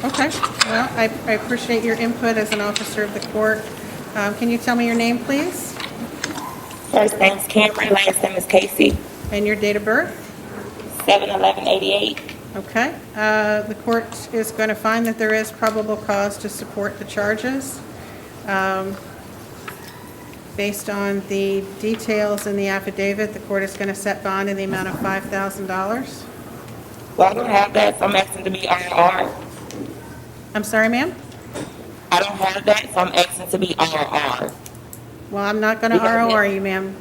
Okay, well, I appreciate your input as an officer of the court. Can you tell me your name, please? First name's Cameron, last name is Casey. And your date of birth? 7/11/88. Okay. The court is going to find that there is probable cause to support the charges. Based on the details in the affidavit, the court is going to set bond in the amount of $5,000. Well, I don't have that, so I'm asking to be RR. I'm sorry, ma'am? I don't have that, so I'm asking to be RR. Well, I'm not going to ROR you, ma'am.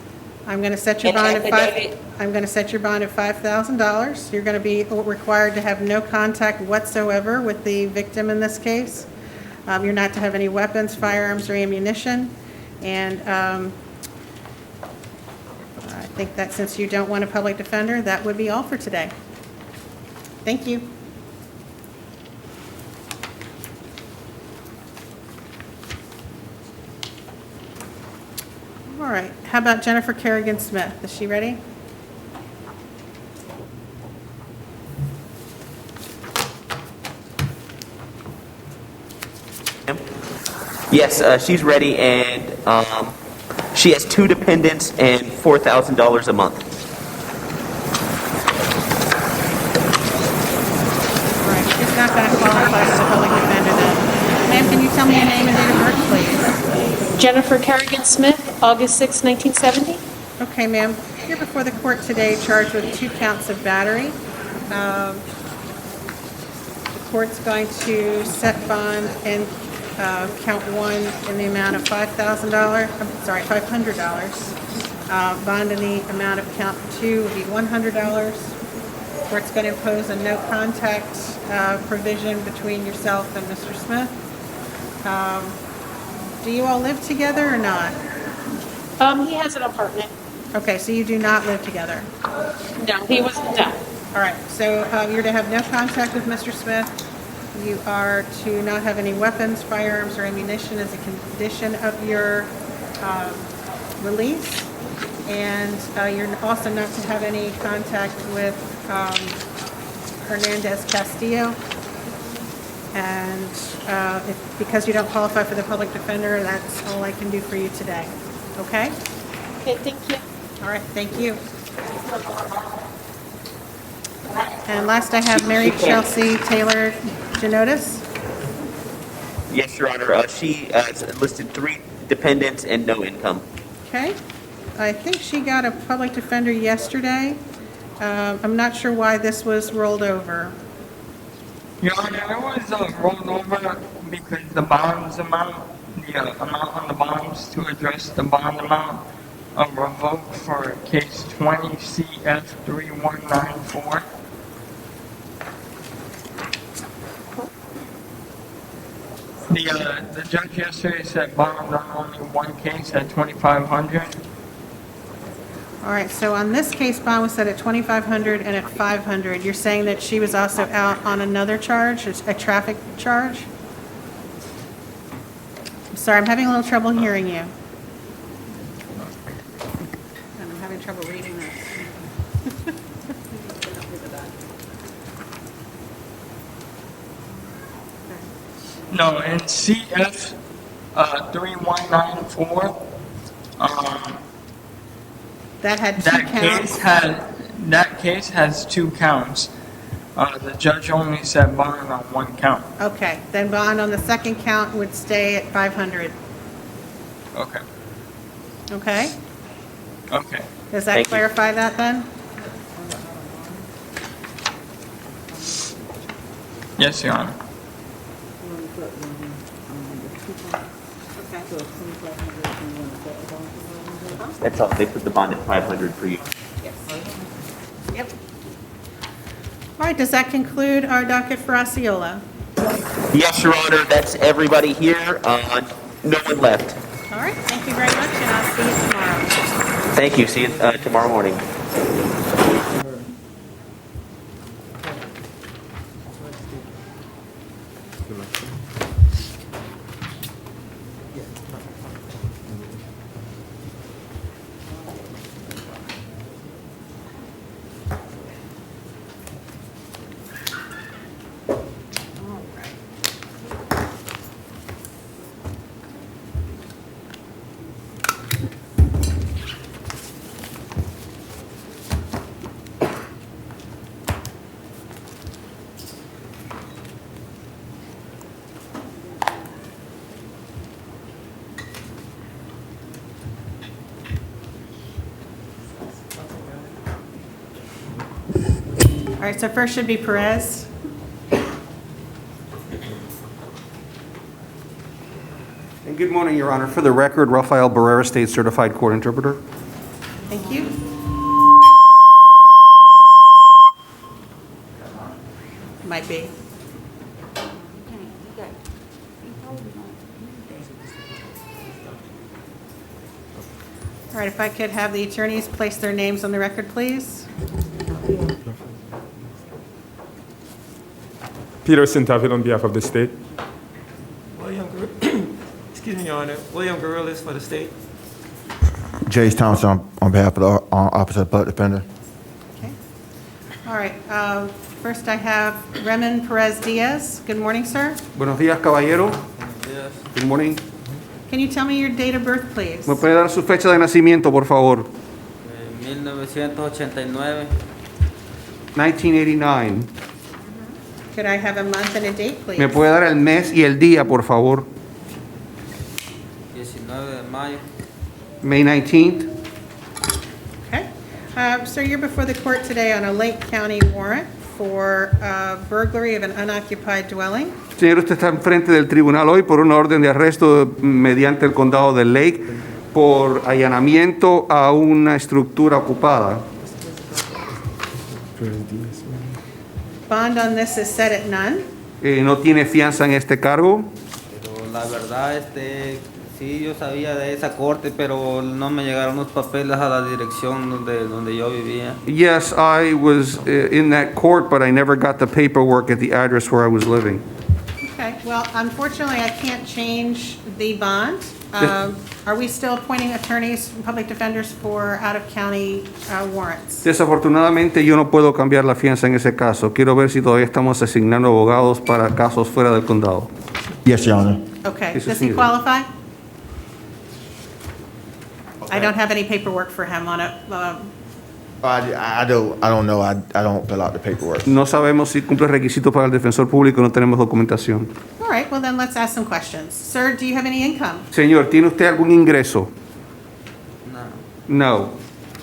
I'm going to set your In the bond at affidavit? I'm going to set your bond at $5,000. You're going to be required to have no contact whatsoever with the victim in this case. You're not to have any weapons, firearms, or ammunition. And I think that since you don't want a public defender, that would be all for today. Thank you. All right, how about Jennifer Kerrigan Smith? Is she ready? Yes, she's ready, and she has 2 dependents and $4,000 a month. All right, she's not going to qualify for the public defender then. Ma'am, can you tell me your name and date of birth, please? Jennifer Kerrigan Smith, August 6, 1970. Okay, ma'am. You're before the court today charged with 2 counts of battery. The court's going to set bond in count 1 in the amount of $5,000. I'm sorry, $500. Bond in the amount of count 2 will be $100. Court's going to impose a no contact provision between yourself and Mr. Smith. Do you all live together or not? He has an apartment. Okay, so you do not live together. No, he was, no. All right, so you're to have no contact with Mr. Smith. You are to not have any weapons, firearms, or ammunition as a condition of your release. And you're also not to have any contact with Hernandez Castillo. And because you don't qualify for the public defender, that's all I can do for you today. Okay? Okay, thank you. All right, thank you. And last I have Mary Chelsea Taylor Genotis. Yes, Your Honor. She has listed 3 dependents and no income. Okay. I think she got a public defender yesterday. I'm not sure why this was rolled over. Your Honor, it was rolled over because the bonds amount, the amount on the bonds to address the bond amount revoked for case 20 CF 3194. The judge yesterday said bond on only one case at $2,500. All right, so on this case, bond was set at $2,500 and at $500. You're saying that she was also out on another charge, a traffic charge? I'm sorry, I'm having a little trouble hearing you. And I'm having trouble reading this. No, in CF 3194, That had 2 counts. that case has 2 counts. The judge only said bond on 1 count. Okay, then bond on the second count would stay at $500. Okay. Okay? Okay. Does that Thank you. clarify that then? Yes, Your Honor. That's all. They put the bond at $500 for you. Yep. All right, does that conclude our docket for Osceola? Yes, Your Honor. That's everybody here. No one left. All right, thank you very much, and I'll see you tomorrow. Thank you. See you tomorrow morning. right, so first should be Perez. And good morning, Your Honor. For the record, Rafael Barrera, State Certified Court Interpreter. Thank you. Might be. All right, if I could have the attorneys place their names on the record, please. Peter Sintaville on behalf of the state. Excuse me, Your Honor. William Gorillas for the state. James Thompson on behalf of the Office of Public Defender. Okay. All right, first I have Remen Perez Diaz. Good morning, sir. Buenos días, caballero. Yes. Good morning. Can you tell me your date of birth, please? ¿Me puede dar su fecha de nacimiento, por favor? 1989. 1989. Could I have a month and a date, please? ¿Me puede dar el mes y el día, por favor? 19 de mayo. May 19th. Okay. Sir, you're before the court today on a Lake County warrant for burglary of an unoccupied dwelling. Señor, usted está enfrente del tribunal hoy por una orden de arresto mediante el condado de Lake por allanamiento a una estructura ocupada. Bond on this is set at none. No tiene fianza en este cargo. Pero la verdad, sí, yo sabía de esa corte, pero no me llegaron los papeles a la dirección donde yo vivía. Yes, I was in that court, but I never got the paperwork at the address where I was living. Okay, well, unfortunately, I can't change the bond. Are we still appointing attorneys, public defenders for out-of-county warrants? Desafortunadamente, yo no puedo cambiar la fianza en ese caso. Quiero ver si todavía estamos asignando abogados para casos fuera del condado. Yes, Your Honor. Okay, Yes, does he yes. qualify? I don't have any paperwork for him on it. I don't know. I don't fill out the paperwork. No sabemos si cumple requisitos para el defensor público, no tenemos documentación. All right, well then let's ask some questions. Sir, do you have any income? Señor, ¿tiene usted algún ingreso? No. No.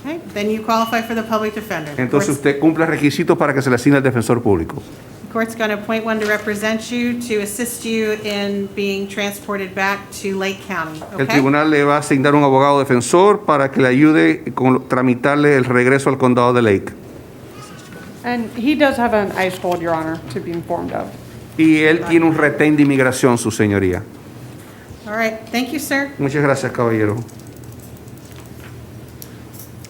Okay, then you qualify for the public defender. Entonces usted cumple requisitos para que se le asigne al defensor público. The court's going to appoint one to represent you, to assist you in being transported back to Lake County, El okay? tribunal le va a asignar un abogado defensor para que le ayude con tramitarle el regreso al condado de Lake. And he does have an ICE hold, Your Honor, to be informed of. Y él tiene un retén de inmigración, su señoría. All right, thank you, sir. Muchas gracias, caballero.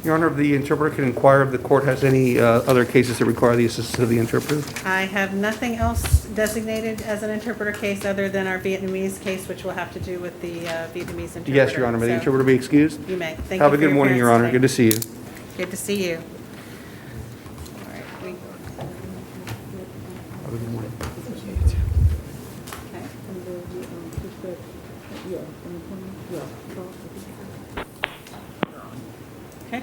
Your Honor, the interpreter can inquire if the court has any other cases that require the assistance of the interpreter. I have nothing else designated as an interpreter case other than our Vietnamese case, which will have to do with the Vietnamese interpreter. Yes, Your Honor. May the So interpreter be excused? You may. Thank Have you a for good morning, Your Honor. appearance Good to see you. today. Good to see you. All right, Okay.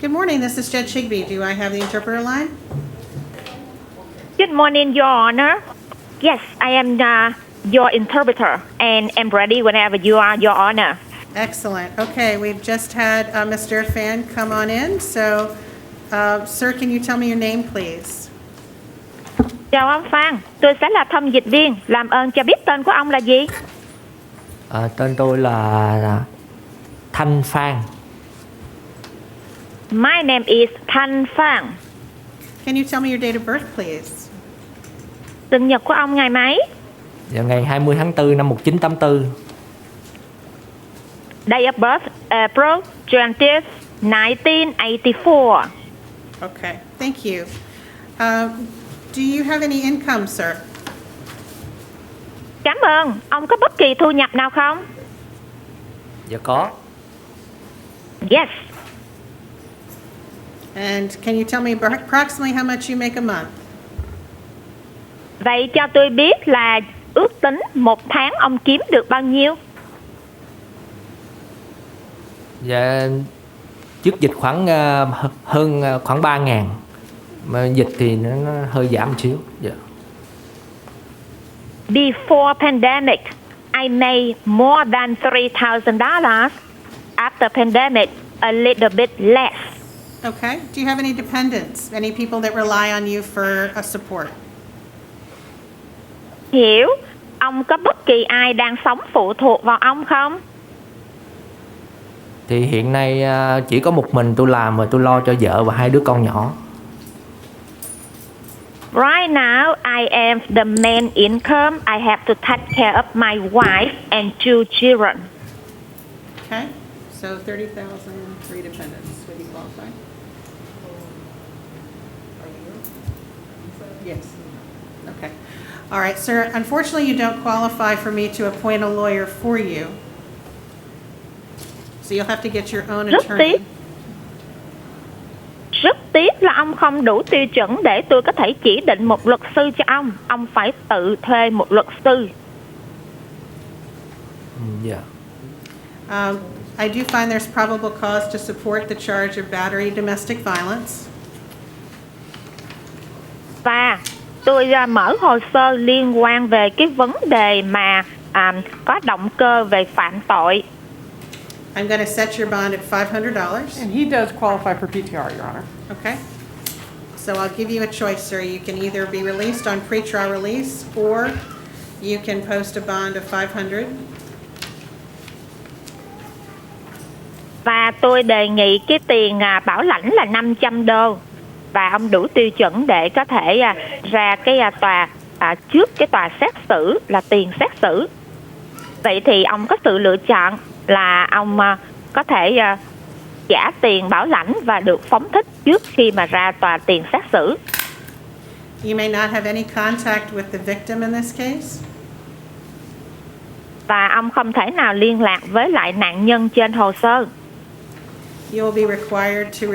Good morning, this is Judge Higbee. Do I have the interpreter line? Good morning, Your Honor. Yes, I am your interpreter, and am ready whenever you are, Your Honor. Excellent. Okay, we've just had Mr. Fan come on in. So, sir, can you tell me your name, please? Chào ông Phan, tôi sẽ là thông dịch viên. Làm ơn cho biết tên của ông là gì? Tên tôi là Thanh Phan. My name is Thanh Phan. Can you tell me your date of birth, please? Sinh nhật của ông ngày mấy? Vào ngày 20 tháng 4 năm 1984. Day of birth, April 20th, 1984. Okay, thank you. Do you have any income, sir? Cảm ơn. Ông có bất kỳ thu nhập nào không? Dạ có. Yes. And can you tell me approximately how much you make a month? Vậy cho tôi biết là ước tính một tháng ông kiếm được bao nhiêu? Dạ trước dịch khoảng hơn khoảng 3.000. Mà dịch thì nó hơi giảm một xíu. Dạ. Before pandemic, I made more than $3,000. After pandemic, a little bit less. Okay. Do you have any dependents? Any people that rely on you for a support? Hiểu. Ông có bất kỳ ai đang sống phụ thuộc vào ông không? Thì hiện nay chỉ có một mình tôi làm và tôi lo cho vợ và 2 đứa con nhỏ. Right now, I am the main income. I have to take care of my wife and 2 children. Okay. So 30,000, 3 dependents. Would you qualify? Yes. Okay. All right, sir. Unfortunately, you don't qualify for me to appoint a lawyer for you. So you'll have to get your own attorney. Rất tiếc là ông không đủ tiêu chuẩn để tôi có thể chỉ định một luật sư cho ông. Ông phải tự thuê một luật sư. Dạ. I do find there's probable cause to support the charge of battery domestic violence. Và tôi mở hồ sơ liên quan về cái vấn đề mà có động cơ về phạm tội. I'm going to set your bond at $500. And he does qualify for PTR, Your Honor. Okay. So I'll give you a choice, sir. You can either be released on pretrial release or you can post a bond of $500. Và tôi đề nghị cái tiền bảo lãnh là $500 và ông đủ tiêu chuẩn để có thể ra cái tòa trước cái tòa xét xử là tiền xét xử. Vậy thì ông có sự lựa chọn là ông có thể trả tiền bảo lãnh và được phóng thích trước khi mà ra tòa tiền xét xử. You may not have any contact with the victim in this case. Và ông không thể nào liên lạc với lại nạn nhân trên hồ sơ. You will be required to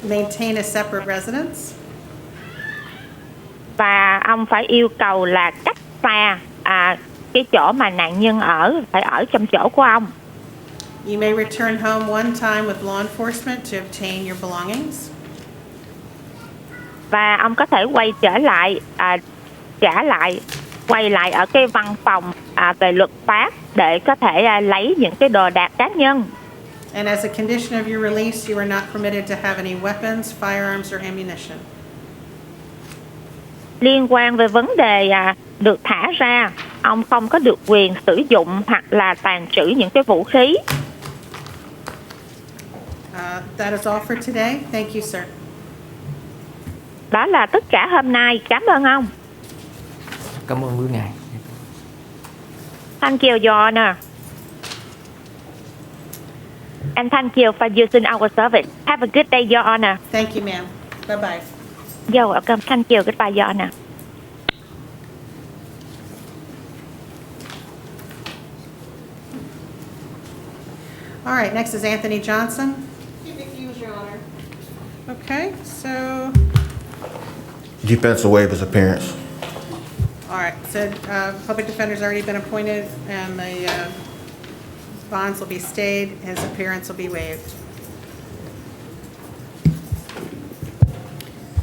maintain a separate residence. Và ông phải yêu cầu là cách xa cái chỗ mà nạn nhân ở, phải ở trong chỗ của ông. You may return home one time with law enforcement to obtain your belongings. Và ông có thể quay trở lại, quay lại ở cái văn phòng về luật pháp để có thể lấy những cái đồ đạc cá nhân. And as a condition of your release, you are not permitted to have any weapons, firearms, or ammunition. Liên quan về vấn đề được thả ra, ông không có được quyền sử dụng hoặc là tàng trữ những cái vũ khí. That is all for today. Thank you, sir. Đó là tất cả hôm nay. Cảm ơn ông. Cảm ơn quý ngài. Thank you, Your Honor. And thank you for using our service. Have a good day, Your Honor. Thank you, ma'am. Bye-bye. You're welcome. Thank you. Goodbye, Your Honor. All right, next is Anthony Johnson. Your Honor. Okay, so, Defense will waive his appearance. all right, so public defender's already been appointed and the bonds will be stayed, his appearance will be waived.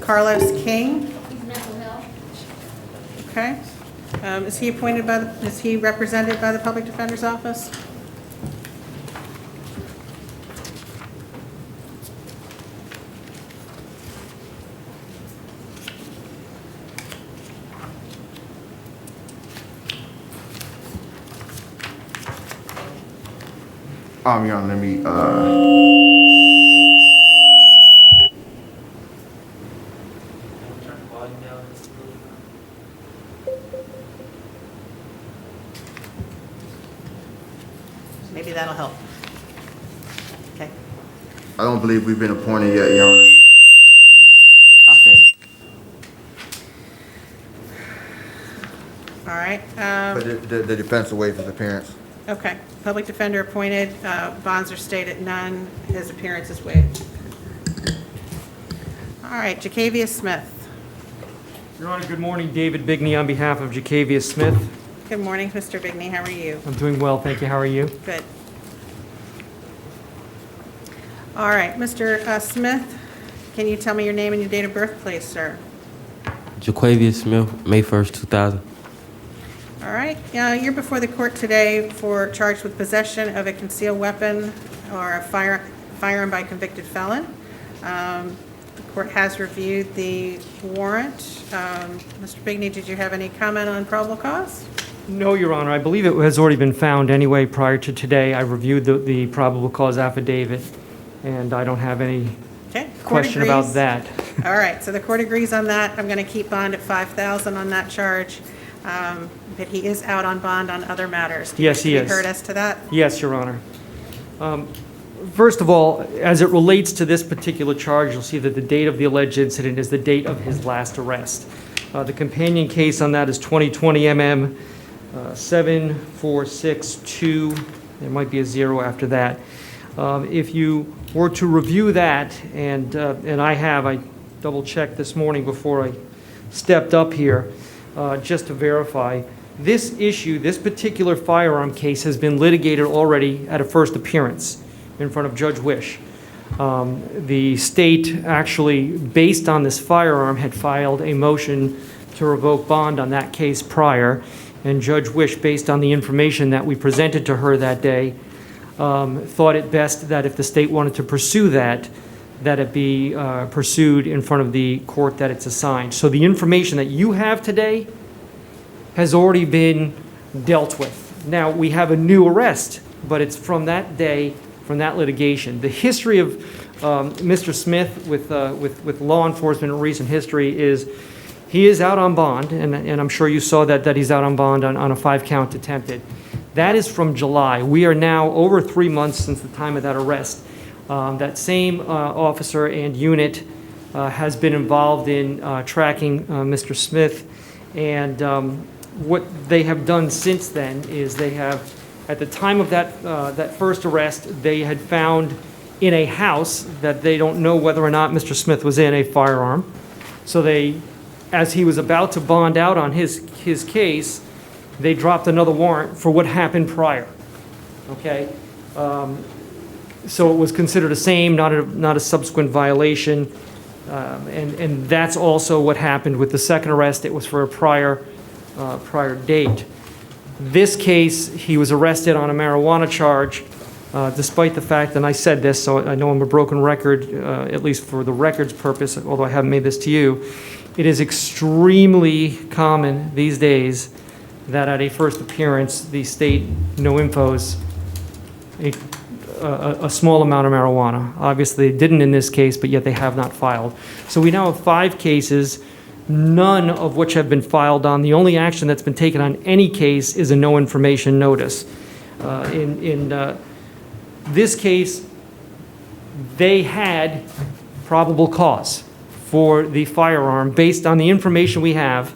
Carlos King. He's mental health. Okay. Is he represented by the public defender's office? Your Honor, let me, Maybe that'll help. Okay. I don't believe we've been appointed yet, Your Honor. I'll stand up. All right. But the defense will waive his appearance. Okay. Public defender appointed, bonds are stayed at none, his appearance is waived. All right, Jacavius Smith. Your Honor, good morning. David Bigney on behalf of Jacavius Smith. Good morning, Mr. Bigney, how are you? I'm doing well, thank you. How are you? Good. All right, Mr. Smith, can you tell me your name and your date of birth, please, sir? Jacavius Smith, May 1st, 2000. All right, you're before the court today for charged with possession of a concealed weapon or a firearm by a convicted felon. The court has reviewed the warrant. Mr. Bigney, did you have any comment on probable cause? No, Your Honor. I believe it has already been found anyway prior to today. I reviewed the probable cause affidavit, and I don't have any Okay. Court question about agrees. that. All right, so the court agrees on that. I'm going to keep bond at $5,000 on that charge. But he is out on bond on other matters. Do you Yes, he wish to is. be heard as to that? Yes, Your Honor. First of all, as it relates to this particular charge, you'll see that the date of the alleged incident is the date of his last arrest. The companion case on that is 2020 MM 7462. There might be a 0 after that. If you were to review that, and I double-checked this morning before I stepped up here, just to verify, this issue, this particular firearm case has been litigated already at a first appearance in front of Judge Wish. The state actually, based on this firearm, had filed a motion to revoke bond on that case prior, and Judge Wish, based on the information that we presented to her that day, thought it best that if the state wanted to pursue that it be pursued in front of the court that it's assigned. So the information that you have today has already been dealt with. Now, we have a new arrest, but it's from that day, from that litigation. The history of Mr. Smith with law enforcement in recent history is he is out on bond, and I'm sure you saw that he's out on bond on a 5-count attempted. That is from July. We are now over 3 months since the time of that arrest. That same officer and unit has been involved in tracking Mr. Smith, and what they have done since then is they have, at the time of that first arrest, they had found in a house that they don't know whether or not Mr. Smith was in, a firearm. So they, as he was about to bond out on his case, they dropped another warrant for what happened prior. Okay? So it was considered the same, not a subsequent violation. And that's also what happened with the second arrest. It was for a prior date. This case, he was arrested on a marijuana charge, despite the fact, and I said this, so I know I'm a broken record, at least for the record's purpose, although I haven't made this to you. It is extremely common these days that at a first appearance, the state no-infos a small amount of marijuana. Obviously, they didn't in this case, but yet they have not filed. So we now have 5 cases, none of which have been filed on. The only action that's been taken on any case is a no information notice. In this case, they had probable cause for the firearm based on the information we have,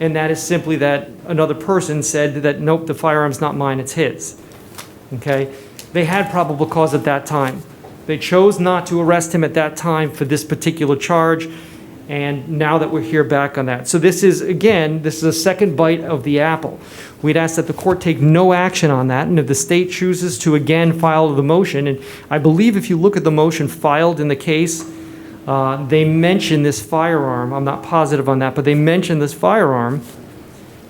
and that is simply that another person said that, nope, the firearm's not mine, it's his. Okay? They had probable cause at that time. They chose not to arrest him at that time for this particular charge, and now that we're here back on that. So this is, again, this is a second bite of the apple. We'd ask that the court take no action on that, and if the state chooses to again file the motion, and I believe if you look at the motion filed in the case, they mention this firearm. I'm not positive on that, but they mention this firearm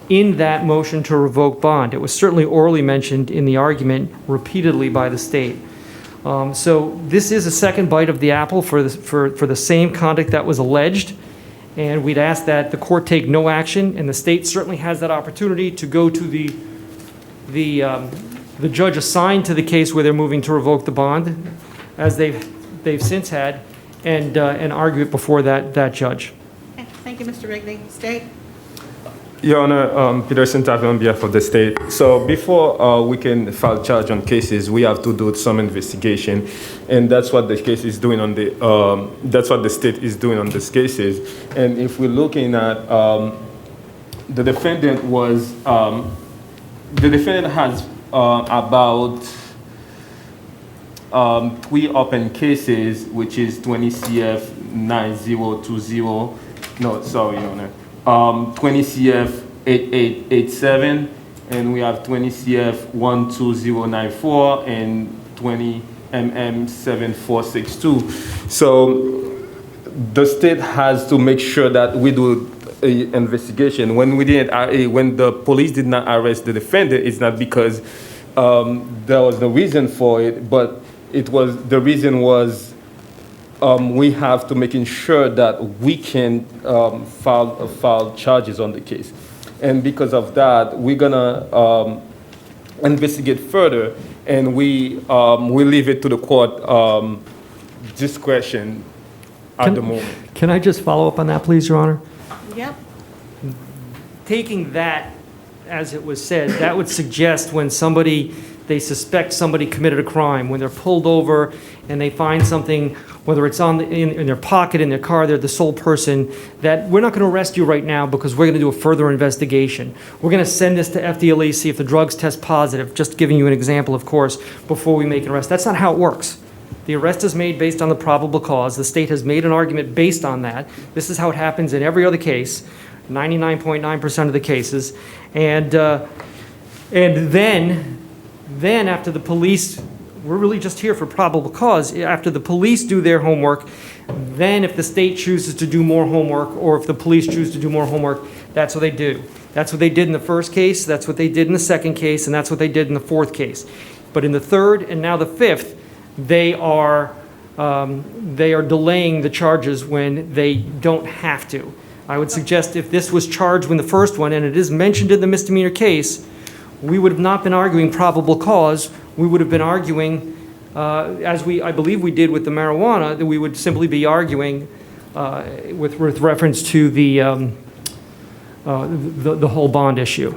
in that motion to revoke bond. It was certainly orally mentioned in the argument repeatedly by the state. So this is a second bite of the apple for the same conduct that was alleged, and we'd ask that the court take no action, and the state certainly has that opportunity to go to the judge assigned to the case where they're moving to revoke the bond, as they've since had, and argue it before that judge. Okay, thank you, Mr. Bigney. State? Your Honor, Peterson Tavi on behalf of the state. So before we can file charge on cases, we have to do some investigation, and that's what the case is doing on the. That's what the state is doing on these cases. And if we're looking at the defendant was the defendant has about 3 open cases, which is 20 CF 9020. No, sorry, Your Honor. 20 CF 8887, and we have 20 CF 12094 and 20 MM 7462. So the state has to make sure that we do an investigation. When the police did not arrest the defendant, it's not because there was no reason for it, but the reason was we have to making sure that we can file charges on the case. And because of that, we're gonna investigate further, and we leave it to the court discretion at the moment. Can I just follow up on that, please, Your Honor? Yep. Taking that, as it was said, that would suggest when they suspect somebody committed a crime, when they're pulled over and they find something, whether it's in their pocket, in their car, they're the sole person, that we're not going to arrest you right now because we're going to do a further investigation. We're going to send this to FDLE, see if the drugs test positive, just giving you an example, of course, before we make an arrest. That's not how it works. The arrest is made based on the probable cause. The state has made an argument based on that. This is how it happens in every other case, 99.9% of the cases. And then after the police, we're really just here for probable cause. After the police do their homework, then if the state chooses to do more homework, or if the police choose to do more homework, that's what they do. That's what they did in the first case, that's what they did in the second case, and that's what they did in the fourth case. But in the third and now the fifth, they are delaying the charges when they don't have to. I would suggest if this was charged in the first one, and it is mentioned in the misdemeanor case, we would have not been arguing probable cause. We would have been arguing, I believe we did with the marijuana, that we would simply be arguing with reference to the whole bond issue.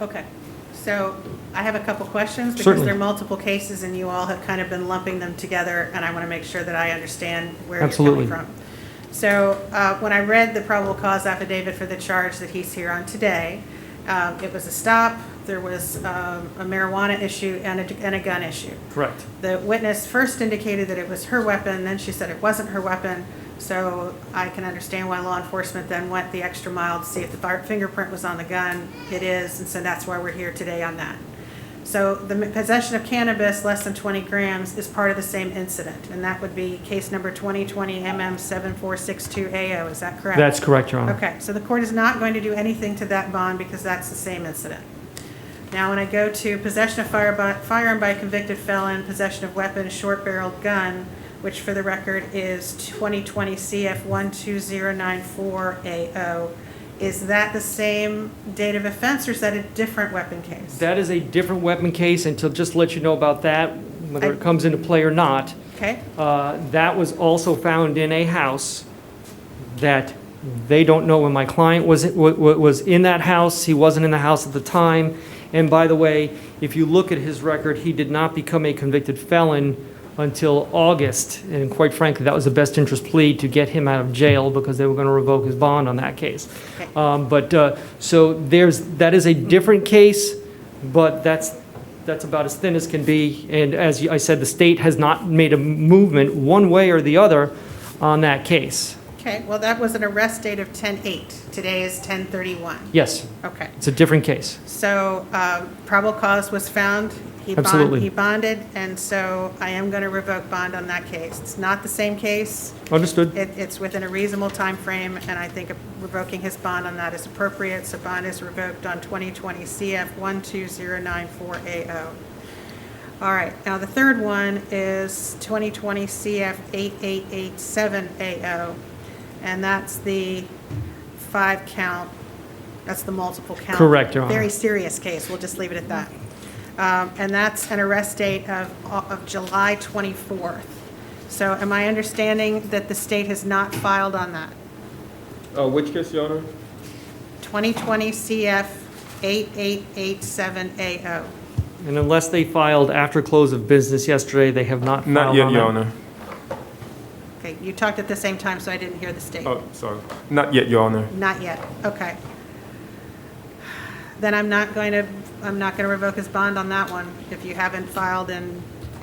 Okay. So I have a couple questions because Certainly. there are multiple cases and you all have kind of been lumping them together, and I want to make sure that I understand where Absolutely. you're coming from. So when I read the probable cause affidavit for the charge that he's here on today, it was a stop, there was a marijuana issue and a gun issue. Correct. The witness first indicated that it was her weapon, then she said it wasn't her weapon, so I can understand why law enforcement then went the extra mile to see if the fingerprint was on the gun. It is, and so that's why we're here today on that. So the possession of cannabis less than 20 grams is part of the same incident, and that would be case number 2020 MM7462AO, is that correct? That's correct, Your Honor. Okay, so the court is not going to do anything to that bond because that's the same incident. Now, when I go to possession of firearm by a convicted felon, possession of weapon, short-barreled gun, which for the record is 2020 CF 12094AO, is that the same date of offense, or is that a different weapon case? That is a different weapon case, and to just let you know about that, whether it comes into play or not, Okay. that was also found in a house that they don't know when my client was in that house. He wasn't in the house at the time. And by the way, if you look at his record, he did not become a convicted felon until August. And quite frankly, that was the best interest plea to get him out of jail because they were going to revoke his bond on that case. Okay. So that is a different case, but that's about as thin as can be. And as I said, the state has not made a movement one way or the other on that case. Okay, well, that was an arrest date of 10/8. Today is 10/31. Yes. Okay. It's a different case. So probable cause was found. Absolutely. He bonded, and so I am going to revoke bond on that case. It's not the same case. Understood. It's within a reasonable time frame, and I think revoking his bond on that is appropriate. So bond is revoked on 2020 CF 12094AO. All right, now the third one is 2020 CF 8887AO, and that's the 5-count, that's the multiple count. Correct, Your Honor. Very serious case, we'll just leave it at that. And that's an arrest date of July 24th. So am I understanding that the state has not filed on that? Which case, Your Honor? 2020 CF 8887AO. And unless they filed after close of business yesterday, they have not filed Not yet, on Your that. Honor. Okay, you talked at the same time, so I didn't hear the state. Oh, sorry. Not yet, Your Honor. Not yet, okay. Then I'm not going to revoke his bond on that one. If you haven't filed in,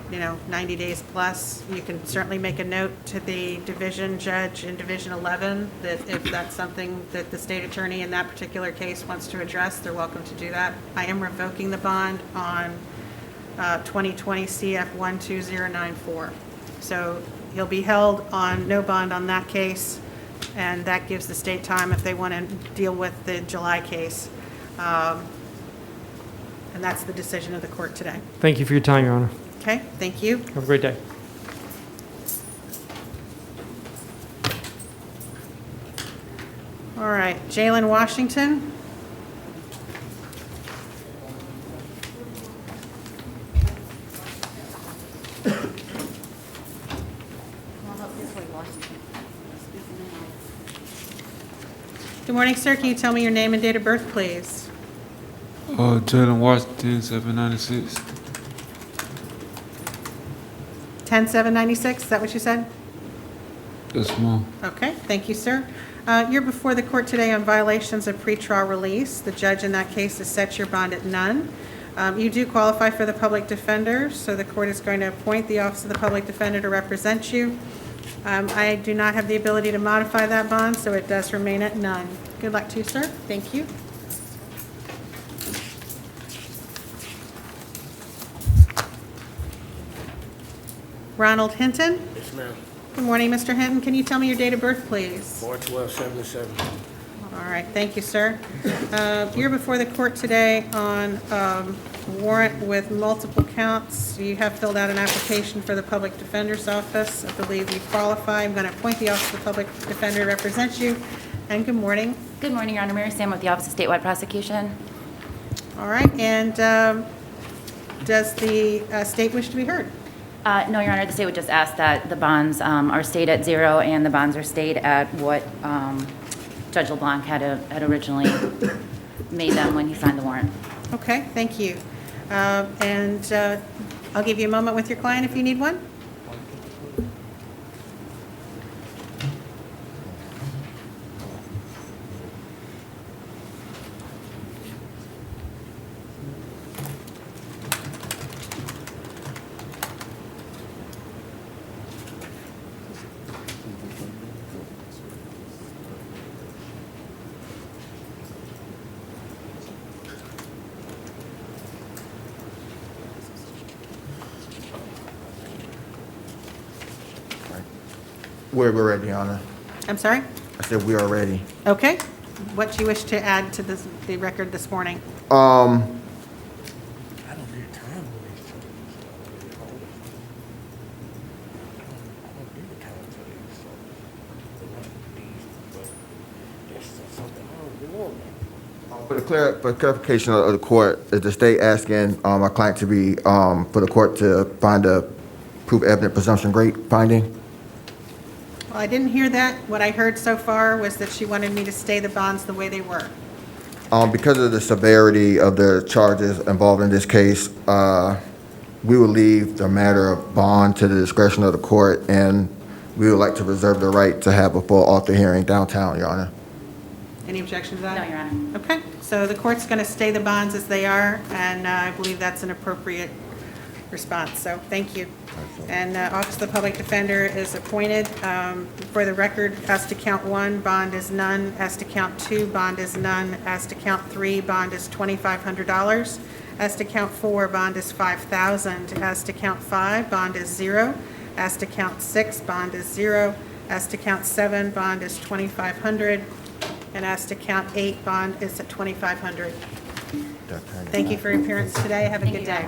90 days plus, you can certainly make a note to the division judge in Division 11 that if that's something that the state attorney in that particular case wants to address, they're welcome to do that. I am revoking the bond on 2020 CF 12094. So he'll be held on no bond on that case, and that gives the state time if they want to deal with the July case. And that's the decision of the court today. Thank you for your time, Your Honor. Okay, thank you. Have a great day. All right, Jalen Washington. Good morning, sir. Can you tell me your name and date of birth, please? Jalen Washington, 796. 10-7-96, is that what you said? Yes, ma'am. Okay, thank you, sir. You're before the court today on violations of pretrial release. The judge in that case has set your bond at none. You do qualify for the public defender, so the court is going to appoint the Office of the Public Defender to represent you. I do not have the ability to modify that bond, so it does remain at none. Good luck to you, sir. Thank you. Ronald Hinton. Yes, ma'am. Good morning, Mr. Hinton. Can you tell me your date of birth, please? 4/12/77. All right, thank you, sir. You're before the court today on warrant with multiple counts. You have filled out an application for the Public Defender's Office. I believe you qualify. I'm going to appoint the Office of the Public Defender to represent you. And good morning. Good morning, Your Honor. Mary Sam with the Office of Statewide Prosecution. All right, and does the state wish to be heard? No, Your Honor, the state would just ask that the bonds are stayed at zero and the bonds are stayed at what Judge LeBlanc had originally made them when he signed the warrant. Okay, thank you. And I'll give you a moment with your client if you need one. We're ready, Your Honor. I'm sorry? I said we are ready. Okay. What do you wish to add to the record this morning? For clarification of the court, is the state asking our client to be, for the court to find a proof evident presumption great finding? Well, I didn't hear that. What I heard so far was that she wanted me to stay the bonds the way they were. Because of the severity of the charges involved in this case, we will leave the matter of bond to the discretion of the court, and we would like to reserve the right to have a full author hearing downtown, Your Honor. Any objection to that? No, Your Honor. Okay, so the court's going to stay the bonds as they are, and I believe that's an appropriate response, so thank you. And Office of the Public Defender is appointed. For the record, as to count 1, bond is none. As to count 2, bond is none. As to count 3, bond is $2,500. As to count 4, bond is $5,000. As to count 5, bond is 0. As to count 6, bond is 0. As to count 7, bond is $2,500. And as to count 8, bond is at $2,500. Thank you for your appearance today. Have a good day.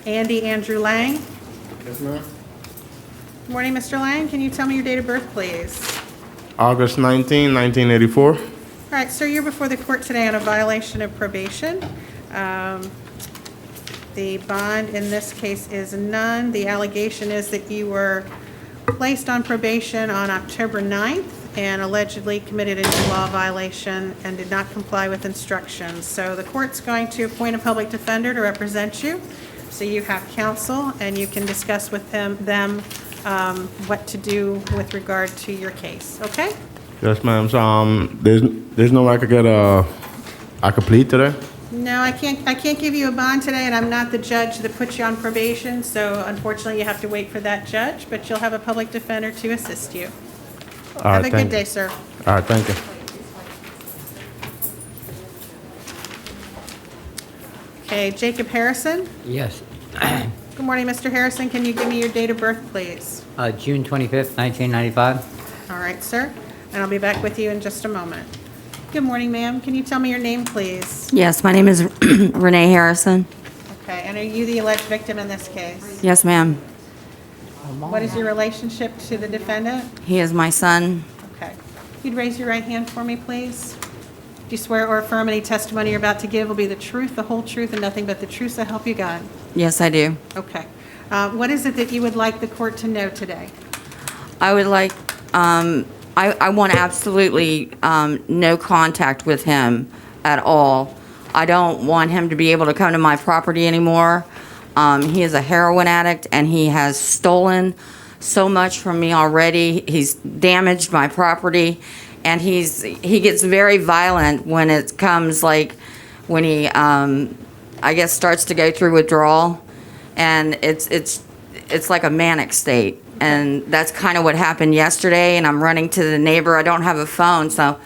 Andrew Lang. Yes, ma'am. Good morning, Mr. Lang. Can you tell me your date of birth, please? August 19, 1984. All right, sir, you're before the court today on a violation of probation. The bond in this case is none. The allegation is that you were placed on probation on October 9th and allegedly committed a new law violation and did not comply with instructions. So the court's going to appoint a public defender to represent you. So you have counsel, and you can discuss with them what to do with regard to your case, okay? Yes, ma'am. So, there's no way I could get I could plead today? No, I can't give you a bond today, and I'm not the judge that puts you on probation, so unfortunately you have to wait for that judge, but you'll have a public defender to assist you. Have a good day, sir. All right, thank you. Okay, Jacob Harrison. Yes. Good morning, Mr. Harrison. Can you give me your date of birth, please? June 25th, 1995. All right, sir. And I'll be back with you in just a moment. Good morning, ma'am. Can you tell me your name, please? Yes, my name is Renee Harrison. Okay, and are you the alleged victim in this case? Yes, ma'am. What is your relationship to the defendant? He is my son. Okay. You'd raise your right hand for me, please. Do you swear or affirm any testimony you're about to give will be the truth, the whole truth, and nothing but the truth, so help you God? Yes, I do. Okay. What is it that you would like the court to know today? I would like, I want absolutely no contact with him at all. I don't want him to be able to come to my property anymore. He is a heroin addict, and he has stolen so much from me already. He's damaged my property, and he gets very violent when it comes, like, when he, I guess, starts to go through withdrawal, and it's like a manic state. And that's kind of what happened yesterday, and I'm running to the neighbor. I don't have a phone, so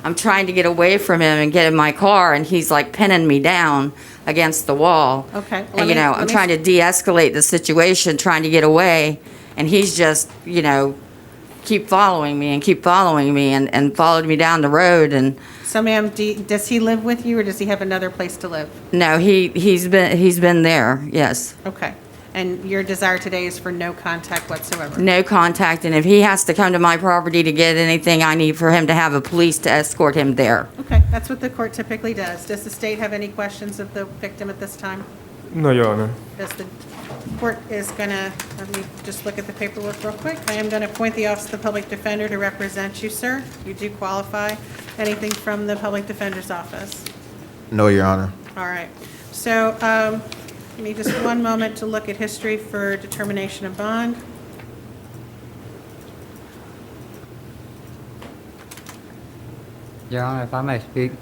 I'm trying to get away from him and get in my car, and he's like pinning me down against the wall. Okay. And, I'm trying to de-escalate the situation, trying to get away, and he's just, keep following me and followed me down the road. And So, ma'am, does he live with you, or does he have another place to live? no, he's been there, yes. Okay. And your desire today is for no contact whatsoever? No contact, and if he has to come to my property to get anything, I need for him to have a police to escort him there. Okay, that's what the court typically does. Does the state have any questions of the victim at this time? No, Your Honor. Does the court is going to, let me just look at the paperwork real quick. I am going to appoint the Office of the Public Defender to represent you, sir. You do qualify. Anything from the Public Defender's Office? No, Your Honor. All right. So, give me just one moment to look at history for determination of bond. Your Honor, if I may speak.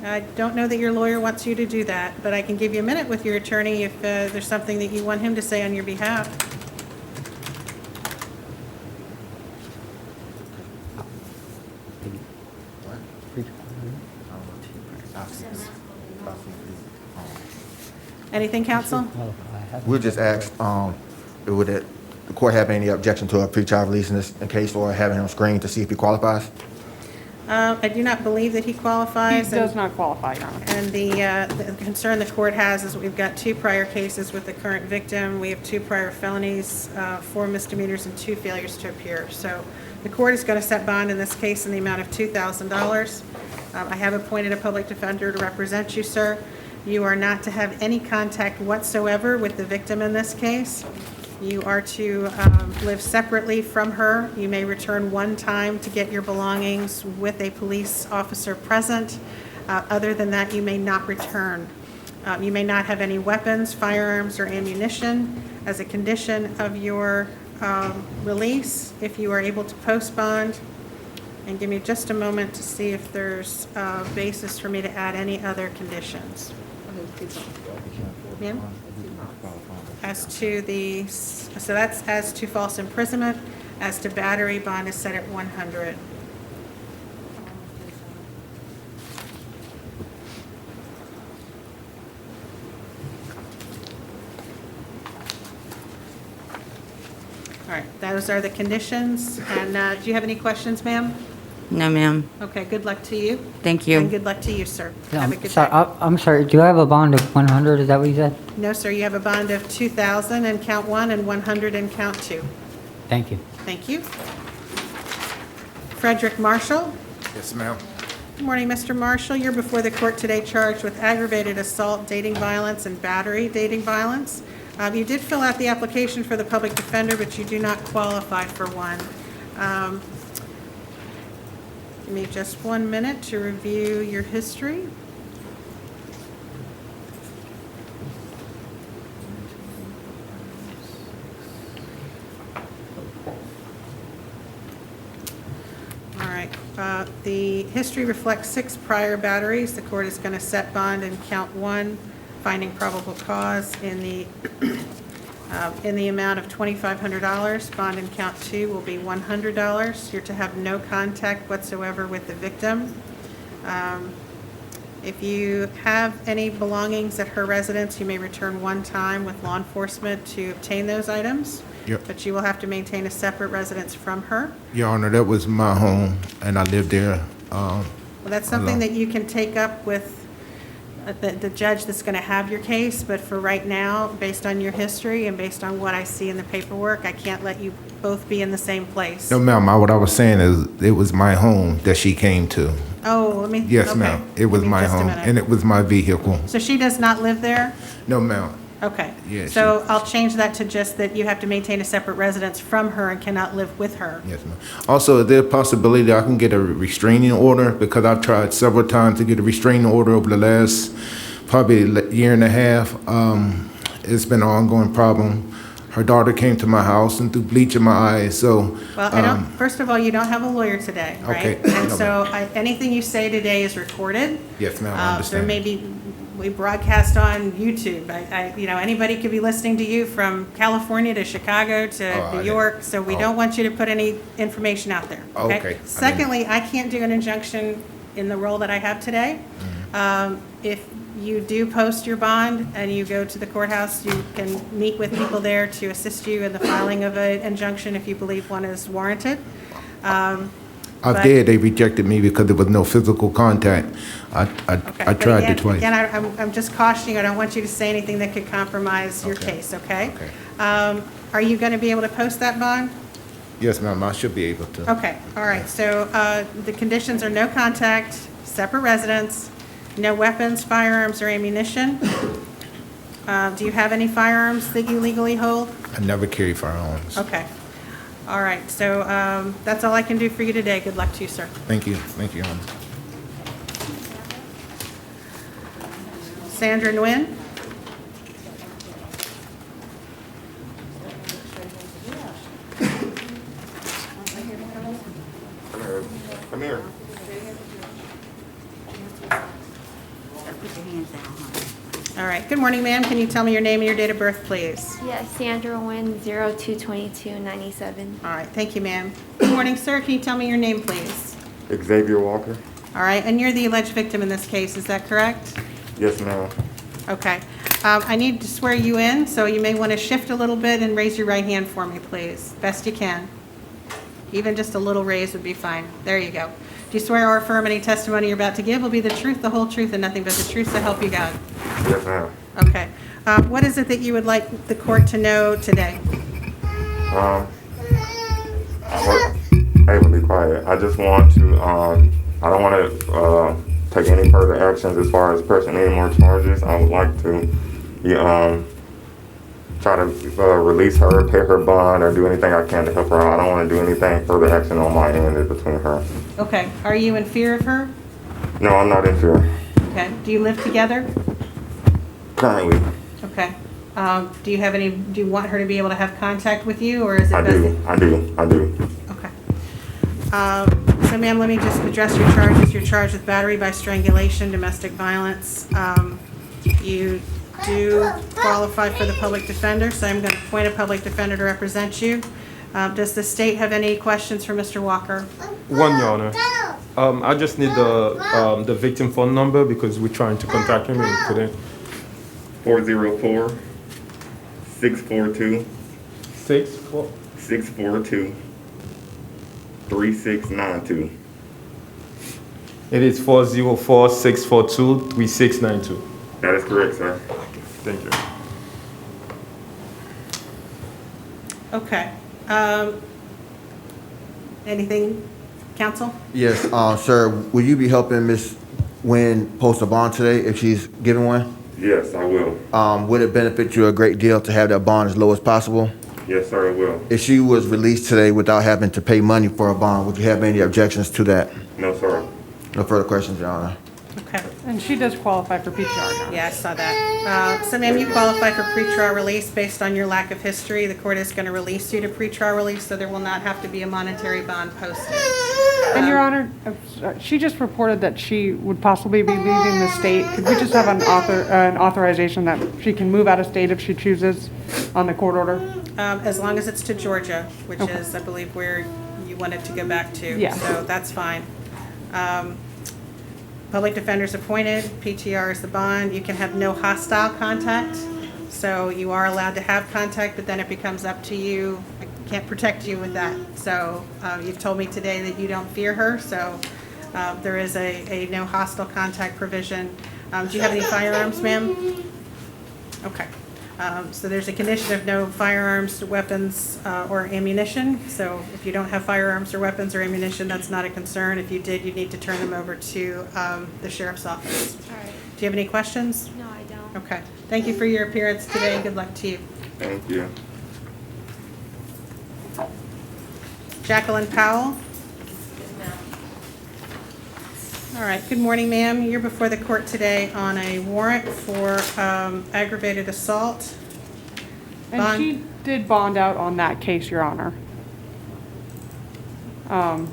I don't know that your lawyer wants you to do that, but I can give you a minute with your attorney if there's something that you want him to say on your behalf. Anything, counsel? We'll just ask, would the court have any objection to a pretrial release in this case, or having him screened to see if he qualifies? I do not believe that he He qualifies. does not qualify, Your Honor. And the concern the court has is we've got 2 prior cases with the current victim. We have 2 prior felonies, 4 misdemeanors, and 2 failures to appear. So the court is going to set bond in this case in the amount of $2,000. I have appointed a public defender to represent you, sir. You are not to have any contact whatsoever with the victim in this case. You are to live separately from her. You may return one time to get your belongings with a police officer present. Other than that, you may not return. You may not have any weapons, firearms, or ammunition. As a condition of your release, if you are able to post bond, and give me just a moment to see if there's a basis for me to add any other conditions. Ma'am? As to the, so that's as to false imprisonment. As to battery, bond is set at 100. All right, those are the conditions. And do you have any questions, ma'am? No, ma'am. Okay, good luck to you. Thank you. And good luck to you, sir. Have a good Sorry, day. I'm sorry, do you have a bond of 100, is that what you said? No, sir, you have a bond of 2,000 in count 1 and 100 in count 2. Thank you. Thank you. Frederick Marshall. Yes, ma'am. Good morning, Mr. Marshall. You're before the court today charged with aggravated assault, dating violence, and battery dating violence. You did fill out the application for the public defender, but you do not qualify for one. Give me just 1 minute to review your history. All right. The history reflects 6 prior batteries. The court is going to set bond in count 1, finding probable cause in the amount of $2,500. Bond in count 2 will be $100. You're to have no contact whatsoever with the victim. If you have any belongings at her residence, you may return one time with law enforcement to obtain those items. Yep. But you will have to maintain a separate residence from her. Your Honor, that was my home, and I lived there. Well, that's something that you can take up with the judge that's going to have your case, but for right now, based on your history and based on what I see in the paperwork, I can't let you both be in the same place. No, ma'am, what I was saying is it was my home that she came to. Oh, let me. Yes, okay. ma'am. It was Give me my just a home, minute. and it was my vehicle. So she does not live there? No, ma'am. Okay. Yeah, So I'll change that to just that you have to maintain a separate residence from her and cannot live with her. Yes, ma'am. Also, is there a possibility that I can get a restraining order? Because I've tried several times to get a restraining order over the last probably year and a half. It's been an ongoing problem. Her daughter came to my house and threw bleach in my eyes, so. Well, I don't, first of all, you don't have a lawyer today, right? Okay. And No, so anything you say today is recorded. Yes, ma'am, I There understand. may be, we broadcast on YouTube. Anybody could be listening to you from California to Chicago to New York, so we don't want you to put any information out there, okay? Okay. Secondly, I can't do an injunction in the role that I have today. If you do post your bond and you go to the courthouse, you can meet with people there to assist you in the filing of an injunction if you believe one is warranted. I But- did. They rejected me because there was no physical contact. I But tried again- it twice. Again, I'm just cautioning, I don't want you to say anything that could compromise your case, okay? Are you going to be able to post that bond? Yes, ma'am, I should be able to. Okay, all right, so the conditions are no contact, separate residence, no weapons, firearms, or ammunition. Do you have any firearms that you legally hold? I never carry firearms. Okay, all right, so that's all I can do for you today. Good luck to you, sir. Thank you. Thank you, Your Honor. Sandra Nguyen? Come here. All right, good morning, ma'am. Can you tell me your name and your date of birth, please? Yes, Sandra Nguyen, 022297. All right, thank you, ma'am. Good morning, sir. Can you tell me your name, please? Xavier Walker? All right, and you're the alleged victim in this case, is that correct? Yes, ma'am. Okay. I need to swear you in, so you may want to shift a little bit and raise your right hand for me, please. Best you can. Even just a little raise would be fine. There you go. Do you swear or affirm any testimony you're about to give will be the truth, the whole truth, and nothing but the truth, so help you God? Yes, ma'am. Okay. What is it that you would like the court to know today? Hey, be quiet. I just want to, I don't want to take any further actions as far as pressing any more charges. I would like to try to release her, pay her bond, or do anything I can to help her out. I don't want to do anything further action on my end in between her. Okay. Are you in fear of her? No, I'm not in fear. Okay. Do you live together? Currently, Okay. Do you want her to be able to have contact with you, or is it I best? do. Okay. So ma'am, let me just address your charges. You're charged with battery by strangulation, domestic violence. You do qualify for the public defender, so I'm going to appoint a public defender to represent you. Does the state have any questions for Mr. Walker? One, Your Honor. I just need the victim phone number because we're trying to contact him and we couldn't. 404-642. 642-3692. It is 404-642-3692. That is correct, sir. Thank you. Okay. Anything, counsel? Yes, sir, will you be helping Ms. Nguyen post a bond today if she's given one? Yes, I will. Would it benefit you a great deal to have that bond as low as possible? Yes, sir, it will. If she was released today without having to pay money for a bond, would you have any objections to that? No, sir. No further questions, Your Honor. Okay. And she does qualify for PTR. Yeah, I saw that. So ma'am, you qualify for pretrial release based on your lack of history. The court is going to release you to pretrial release, so there will not have to be a monetary bond posted. And Your Honor, she just reported that she would possibly be leaving the state. Could we just have an authorization that she can move out of state if she chooses on the court order? As long as it's to Georgia, which Okay. is, I believe, where you wanted to go back to. Yeah. So that's fine. Public defender's appointed, PTR is the bond. You can have no hostile contact. So you are allowed to have contact, but then it becomes up to you. I can't protect you with that. So you've told me today that you don't fear her, so there is a no hostile contact provision. Do you have any firearms, ma'am? Okay. So there's a condition of no firearms, weapons, or ammunition. So if you don't have firearms or weapons or ammunition, that's not a concern. If you did, you need to turn them over to the sheriff's office. All right. Do you have any questions? No, I don't. Okay. Thank you for your appearance today. Good luck to you. Thank you. Jacqueline Powell. All right, good morning, ma'am. You're before the court today on a warrant for aggravated assault. And she did bond out on that case, Your Honor.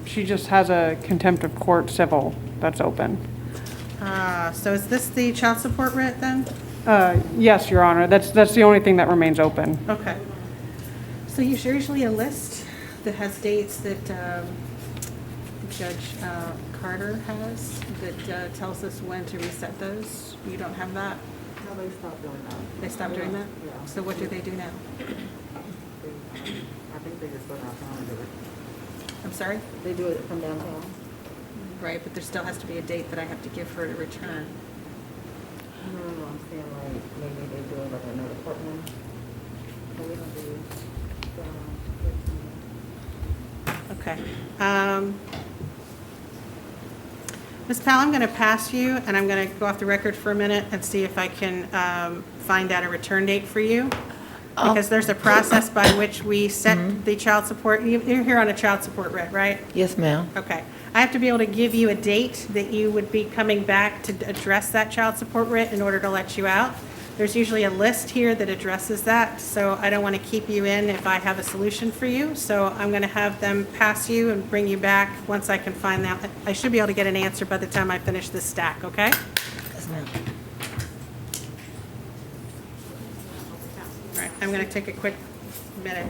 She just has a contempt of court civil that's open. So is this the child support writ then? Yes, Your Honor. That's the only thing that remains open. Okay. So there's usually a list that has dates that Judge Carter has that tells us when to reset those. You don't have that? No, they stopped doing that. They stopped doing that? Yeah. So what do they do now? I think they just go downtown and do it. I'm sorry? They do it from downtown. Right, but there still has to be a date that I have to give her to return. No, I'm saying like maybe they do it like another courtroom. But we don't do Okay. Ms. Powell, I'm going to pass you, and I'm going to go off the record for a minute and see if I can find out a return date for you. Because there's a process by which we set the child support. You're here on a child support writ, right? Yes, ma'am. Okay. I have to be able to give you a date that you would be coming back to address that child support writ in order to let you out. There's usually a list here that addresses that, so I don't want to keep you in if I have a solution for you. So I'm going to have them pass you and bring you back once I can find that. I should be able to get an answer by the time I finish this stack, okay? Yes, ma'am. All right, I'm going to take a quick minute.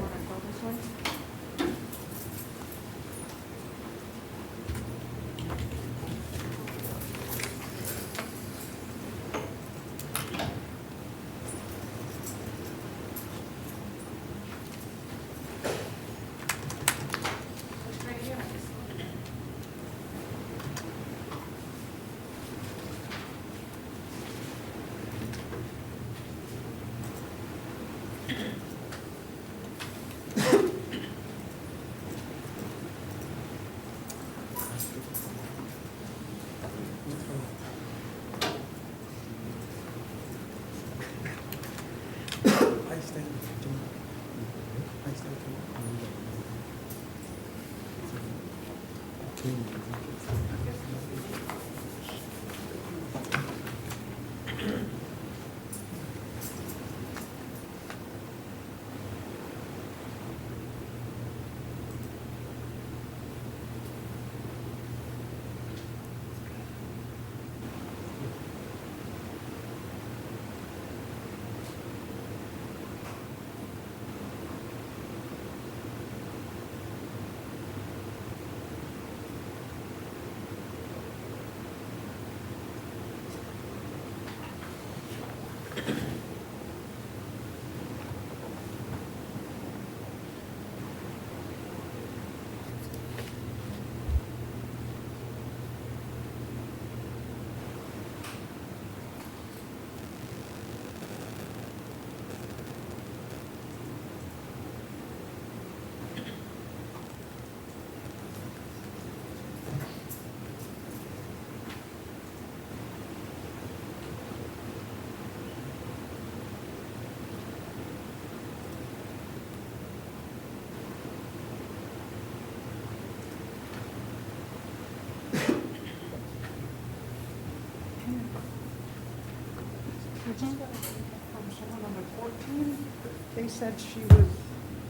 From someone on the 14th, they said she was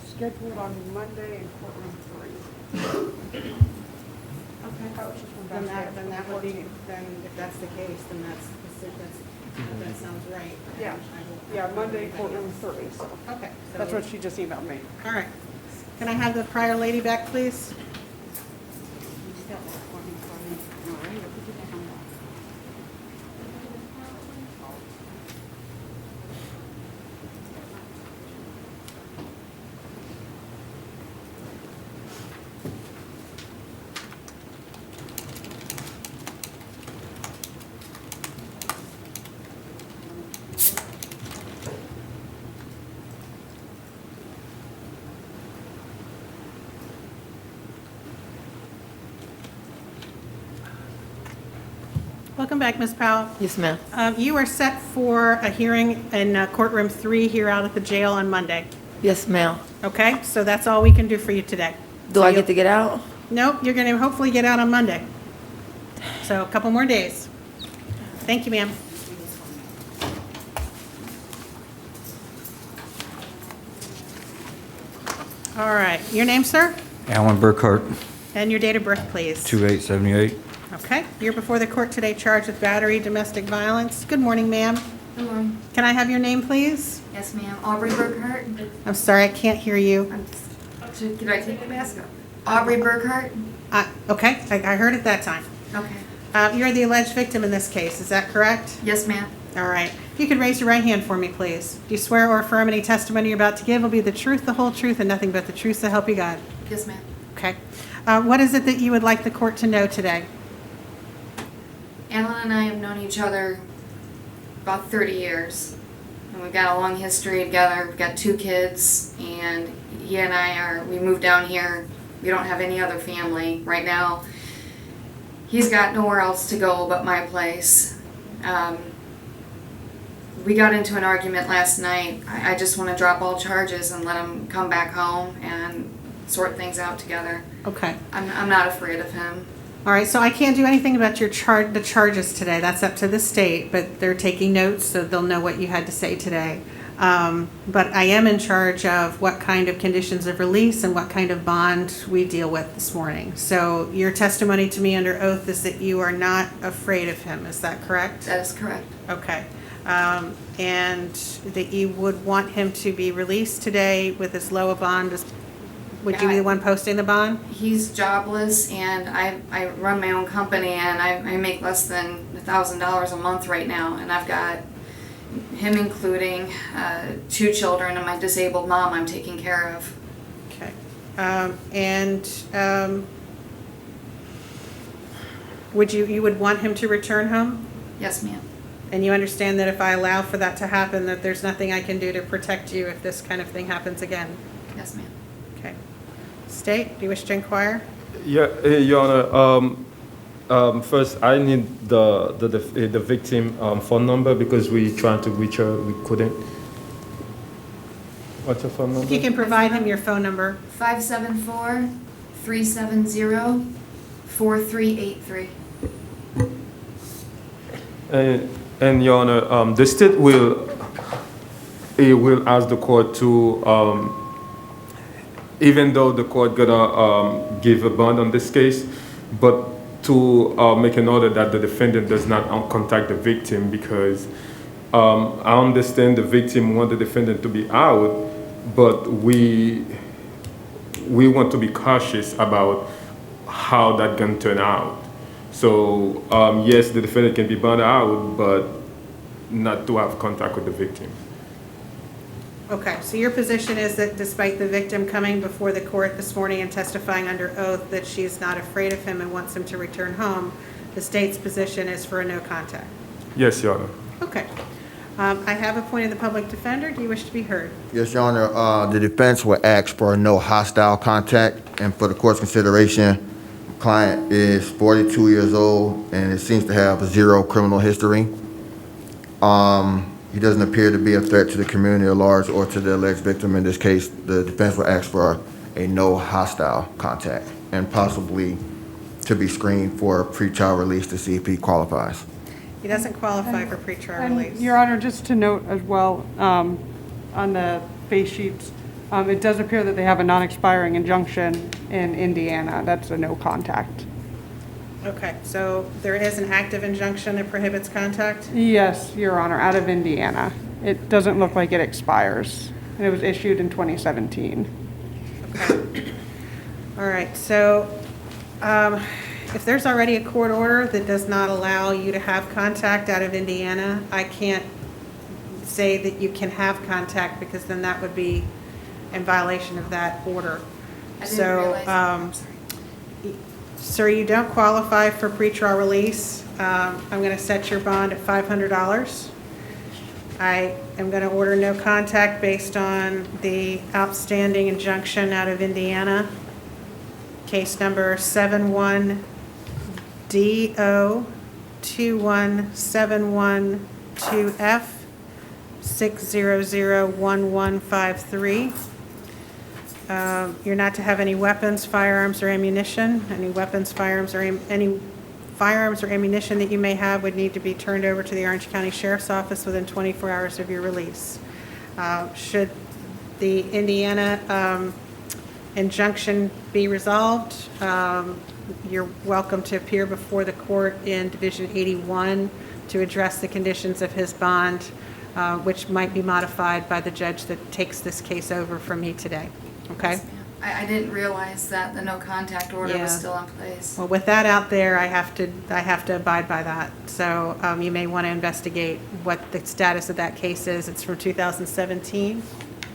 scheduled on Monday in courtroom 3. Okay. Then that would be, then if that's the case, then that sounds right. Yeah, yeah, Monday courtroom 3, so. Okay. That's what she just emailed me. All right. Can I have the prior lady back, please? Welcome back, Ms. Powell. Yes, ma'am. You are set for a hearing in courtroom 3 here out at the jail on Monday. Yes, ma'am. Okay, so that's all we can do for you today. Do I get to get out? Nope, you're going to hopefully get out on Monday. So a couple more days. Thank you, ma'am. All right, your name, sir? Alan Burkhart, And your date of birth, please. 2878. Okay, you're before the court today charged with battery, domestic violence. Good morning, ma'am. Good morning. Can I have your name, please? Yes, ma'am. Aubrey Burkhart. I'm sorry, I can't hear you. Can I take the mask off? Aubrey Burkhart. Okay, I heard it that time. Okay. You're the alleged victim in this case, is that correct? Yes, ma'am. All right. If you could raise your right hand for me, please. Do you swear or affirm any testimony you're about to give will be the truth, the whole truth, and nothing but the truth, so help you God? Yes, ma'am. Okay. What is it that you would like the court to know today? Alan and I have known each other about 30 years. And we've got a long history together. We've got 2 kids, and he and we moved down here. We don't have any other family right now. He's got nowhere else to go but my place. We got into an argument last night. I just want to drop all charges and let him come back home and sort things out together. Okay. I'm not afraid of him. All right, so I can't do anything about the charges today. That's up to the state, but they're taking notes, so they'll know what you had to say today. But I am in charge of what kind of conditions of release and what kind of bond we deal with this morning. So your testimony to me under oath is that you are not afraid of him. Is that correct? That is correct. Okay. And that you would want him to be released today with as low a bond as, would you be the one posting the bond? He's jobless, and I run my own company, and I make less than $1,000 a month right now, and I've got him including 2 children and my disabled mom I'm taking care of. Okay. You would want him to return home? Yes, ma'am. And you understand that if I allow for that to happen, that there's nothing I can do to protect you if this kind of thing happens again? Yes, ma'am. Okay. State, do you wish to inquire? Yeah, Your Honor. First, I need the victim phone number because we tried to reach her, we couldn't. What's your phone number? If you can provide him your phone number. 574-370-4383. And Your Honor, the state will ask the court to, even though the court gonna give a bond on this case, but to make an order that the defendant does not contact the victim because I understand the victim want the defendant to be out, but we want to be cautious about how that can turn out. So yes, the defendant can be bonded out, but not to have contact with the victim. Okay, so your position is that despite the victim coming before the court this morning and testifying under oath that she's not afraid of him and wants him to return home, the state's position is for a no contact? Yes, Your Honor. Okay. I have appointed the public defender. Do you wish to be heard? Yes, Your Honor. The defense will ask for no hostile contact, and for the court's consideration, the client is 42 years old and it seems to have 0 criminal history. He doesn't appear to be a threat to the community at large or to the alleged victim. In this case, the defense will ask for a no hostile contact and possibly to be screened for pretrial release to see if he qualifies. He doesn't qualify for pretrial And, release. Your Honor, just to note as well, on the face sheets, it does appear that they have a non-expiring injunction in Indiana. That's a no contact. Okay, so there is an active injunction that prohibits contact? Yes, Your Honor, out of Indiana. It doesn't look like it expires, and it was issued in 2017. Okay. All right, so if there's already a court order that does not allow you to have contact out of Indiana, I can't say that you can have contact because then that would be in violation of that order. I didn't realize that. I'm sorry. Sir, you don't qualify for pretrial release. I'm going to set your bond at $500. I am going to order no contact based on the outstanding injunction out of Indiana. Case number 21712F 6001153. You're not to have any weapons, firearms, or ammunition. Any weapons, firearms, or any firearms or ammunition that you may have would need to be turned over to the Orange County Sheriff's Office within 24 hours of your release. Should the Indiana injunction be resolved, you're welcome to appear before the court in Division 81 to address the conditions of his bond, which might be modified by the judge that takes this case over from me today. Okay? I didn't realize that the no contact order was Yeah. still in place. Well, with that out there, I have to abide by that. So you may want to investigate what the status of that case is. It's from 2017.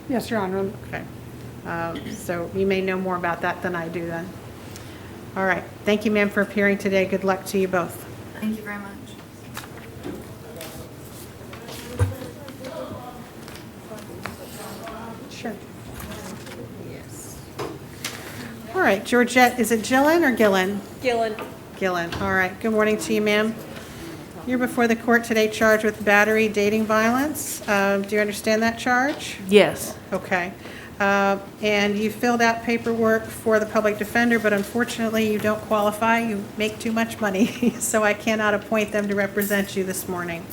Yes, Your Honor. Okay. So you may know more about that than I do then. All right. Thank you, ma'am, for appearing today. Good luck to you both. Thank you very much. Sure. Yes. All right, Georgette, is it Gillen or Gillen? Gillen. Gillen. All right. Good morning to you, ma'am. You're before the court today charged with battery, dating violence. Do you understand that charge? Yes. Okay. And you filled out paperwork for the public defender, but unfortunately you don't qualify. You make too much money, so I cannot appoint them to represent you this morning.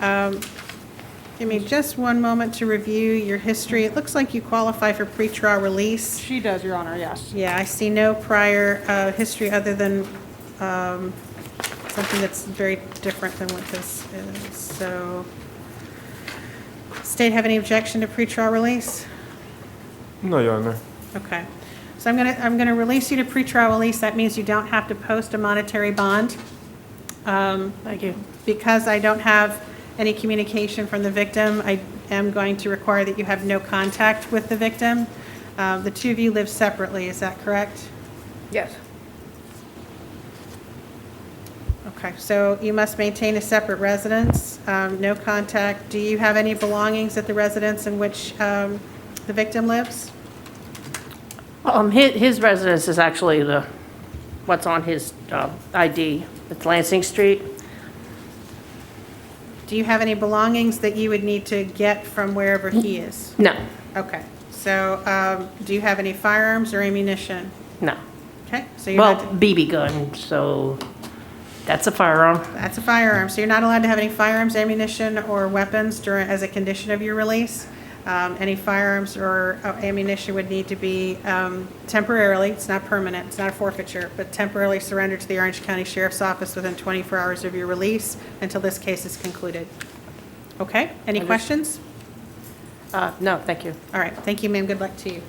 Give me just one moment to review your history. It looks like you qualify for pretrial release. She does, Your Honor, yes. Yeah, I see no prior history other than something that's very different than what this is. So, State have any objection to pretrial release? No, Your Honor. Okay. So I'm gonna release you to pretrial release. That means you don't have to post a monetary bond. Thank you. Because I don't have any communication from the victim, I am going to require that you have no contact with the victim. The two of you live separately, is that correct? Yes. Okay, so you must maintain a separate residence, no contact. Do you have any belongings at the residence in which the victim lives? His residence is actually what's on his ID. It's Lansing Street. Do you have any belongings that you would need to get from wherever he is? No. Okay, so do you have any firearms or ammunition? No. Okay, so you're Well, not, BB gun, so that's a firearm. that's a firearm, so you're not allowed to have any firearms, ammunition, or weapons as a condition of your release. Any firearms or ammunition would need to be temporarily, it's not permanent, it's not a forfeiture, but temporarily surrendered to the Orange County Sheriff's Office within 24 hours of your release until this case is concluded. Okay, any questions? No, thank you. All right, thank you, ma'am, good luck to you.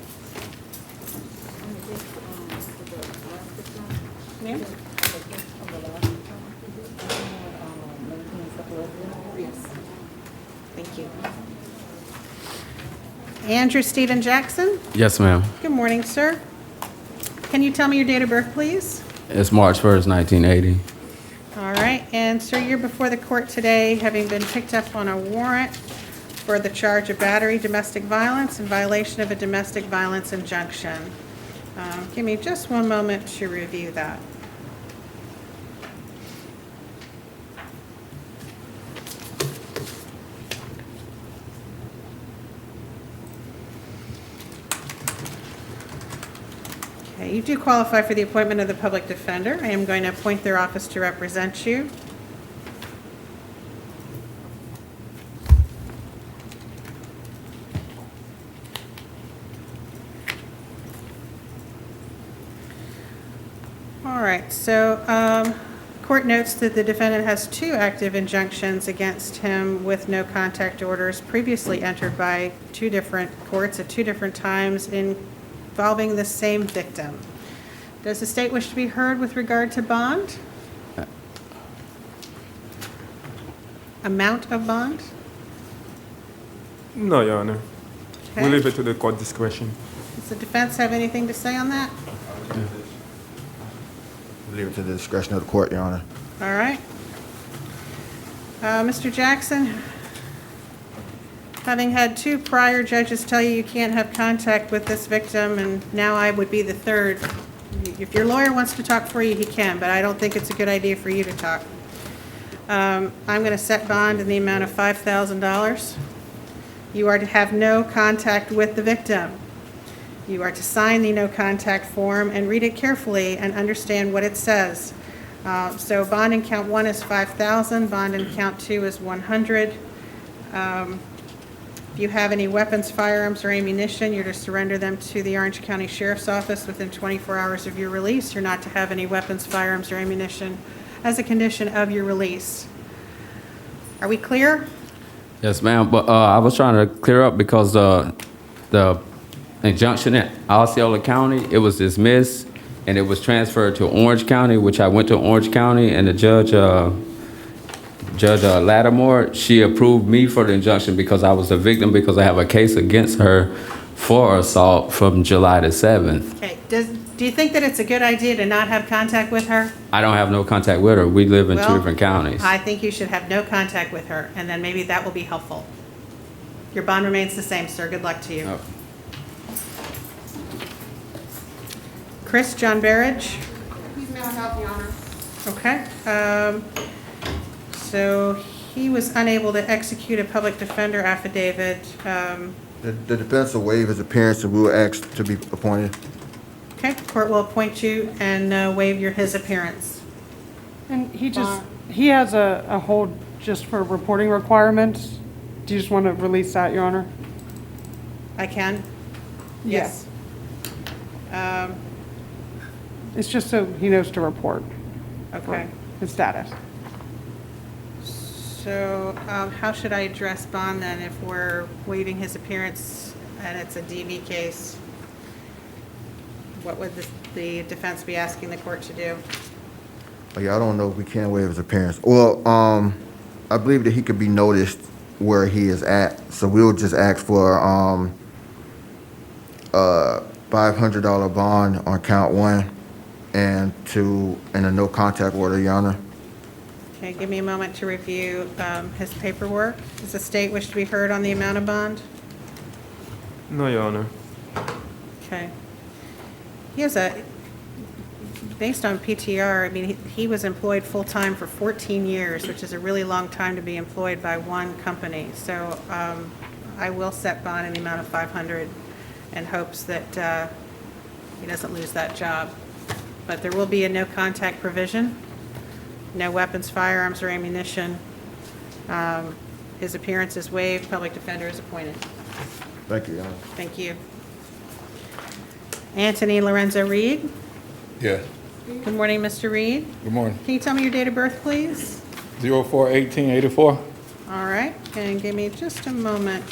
Ma'am? Yes. Thank you. Andrew Stephen Jackson? Yes, ma'am. Good morning, sir. Can you tell me your date of birth, please? It's March 1st, 1980. All right, and sir, you're before the court today having been picked up on a warrant for the charge of battery, domestic violence, and violation of a domestic violence injunction. Give me just one moment to review that. Okay, you do qualify for the appointment of the public defender. I am going to appoint their office to represent you. All right, so court notes that the defendant has two active injunctions against him with no contact orders previously entered by two different courts at two different times involving the same victim. Does the state wish to be heard with regard to bond? Amount of bond? No, Your Honor. Okay. We leave it to the court discretion. Does the defense have anything to say on that? Leave it to the discretion of the court, Your Honor. All right. Mr. Jackson, having had two prior judges tell you you can't have contact with this victim, and now I would be the third, if your lawyer wants to talk for you, he can, but I don't think it's a good idea for you to talk. I'm going to set bond in the amount of $5,000. You are to have no contact with the victim. You are to sign the no contact form and read it carefully and understand what it says. So bond in count 1 is $5,000, bond in count 2 is $100. If you have any weapons, firearms, or ammunition, you're to surrender them to the Orange County Sheriff's Office within 24 hours of your release. You're not to have any weapons, firearms, or ammunition as a condition of your release. Are we clear? Yes, ma'am. But I was trying to clear up because the injunction in Osceola County, it was dismissed and it was transferred to Orange County, which I went to Orange County, and the Judge Lattimore, she approved me for the injunction because I was a victim, because I have a case against her for assault from July the 7th. Okay. Do you think that it's a good idea to not have contact with her? I don't have no contact with her. We live in two Well, different counties. I think you should have no contact with her, and then maybe that will be helpful. Your bond remains the same, sir. Good luck to you. Oh. Chris John Barrage. He's mental health, Your Honor. Okay. So he was unable to execute a public defender affidavit. The defense will waive his appearance and we will ask to be appointed. Okay, court will appoint you and waive his appearance. And he has a hold just for reporting requirements. Do you just want to release that, Your Honor? I can? Yes. It's just so he knows to report. Okay. His status. So how should I address bond then if we're waiving his appearance and it's a DV case? What would the defense be asking the court to do? Yeah, I don't know if we can waive his appearance. Well, I believe that he could be noticed where he is at, so we'll just ask for $500 bond on count 1 and a no contact order, Your Honor. Okay, give me a moment to review his paperwork. Does the state wish to be heard on the amount of bond? No, Your Honor. Okay. He has based on PTR, I mean, he was employed full-time for 14 years, which is a really long time to be employed by one company. So I will set bond in the amount of $500 in hopes that he doesn't lose that job. But there will be a no contact provision, no weapons, firearms, or ammunition. His appearance is waived, public defender is appointed. Thank you, Your Honor. Thank you. Anthony Lorenzo Reed. Yes. Good morning, Mr. Reed. Good morning. Can you tell me your date of birth, please? 04/18/84. All right, and give me just a moment.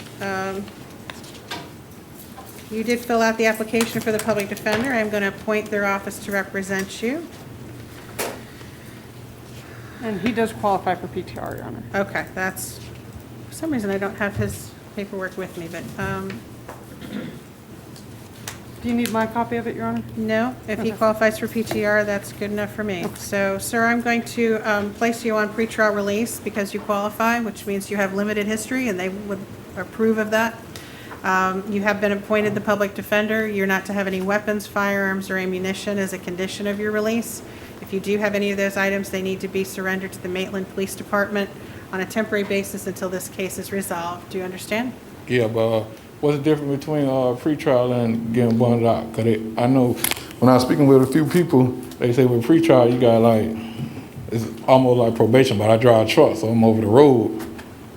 You did fill out the application for the public defender. I'm going to appoint their office to represent you. And he does qualify for PTR, Your Honor. Okay, that's, for some reason I don't have his paperwork with me, but, do you need my copy of it, Your Honor? no, if he qualifies for PTR, that's good enough for me. So, sir, I'm going to place you on pretrial release because you qualify, which means you have limited history, and they would approve of that. You have been appointed the public defender. You're not to have any weapons, firearms, or ammunition as a condition of your release. If you do have any of those items, they need to be surrendered to the Maitland Police Department on a temporary basis until this case is resolved. Do you understand? Yeah, but what's the difference between pretrial and getting bonded out? Cause I know when I was speaking with a few people, they say with pretrial you got it's almost like probation, but I drive a truck, so I'm over the road,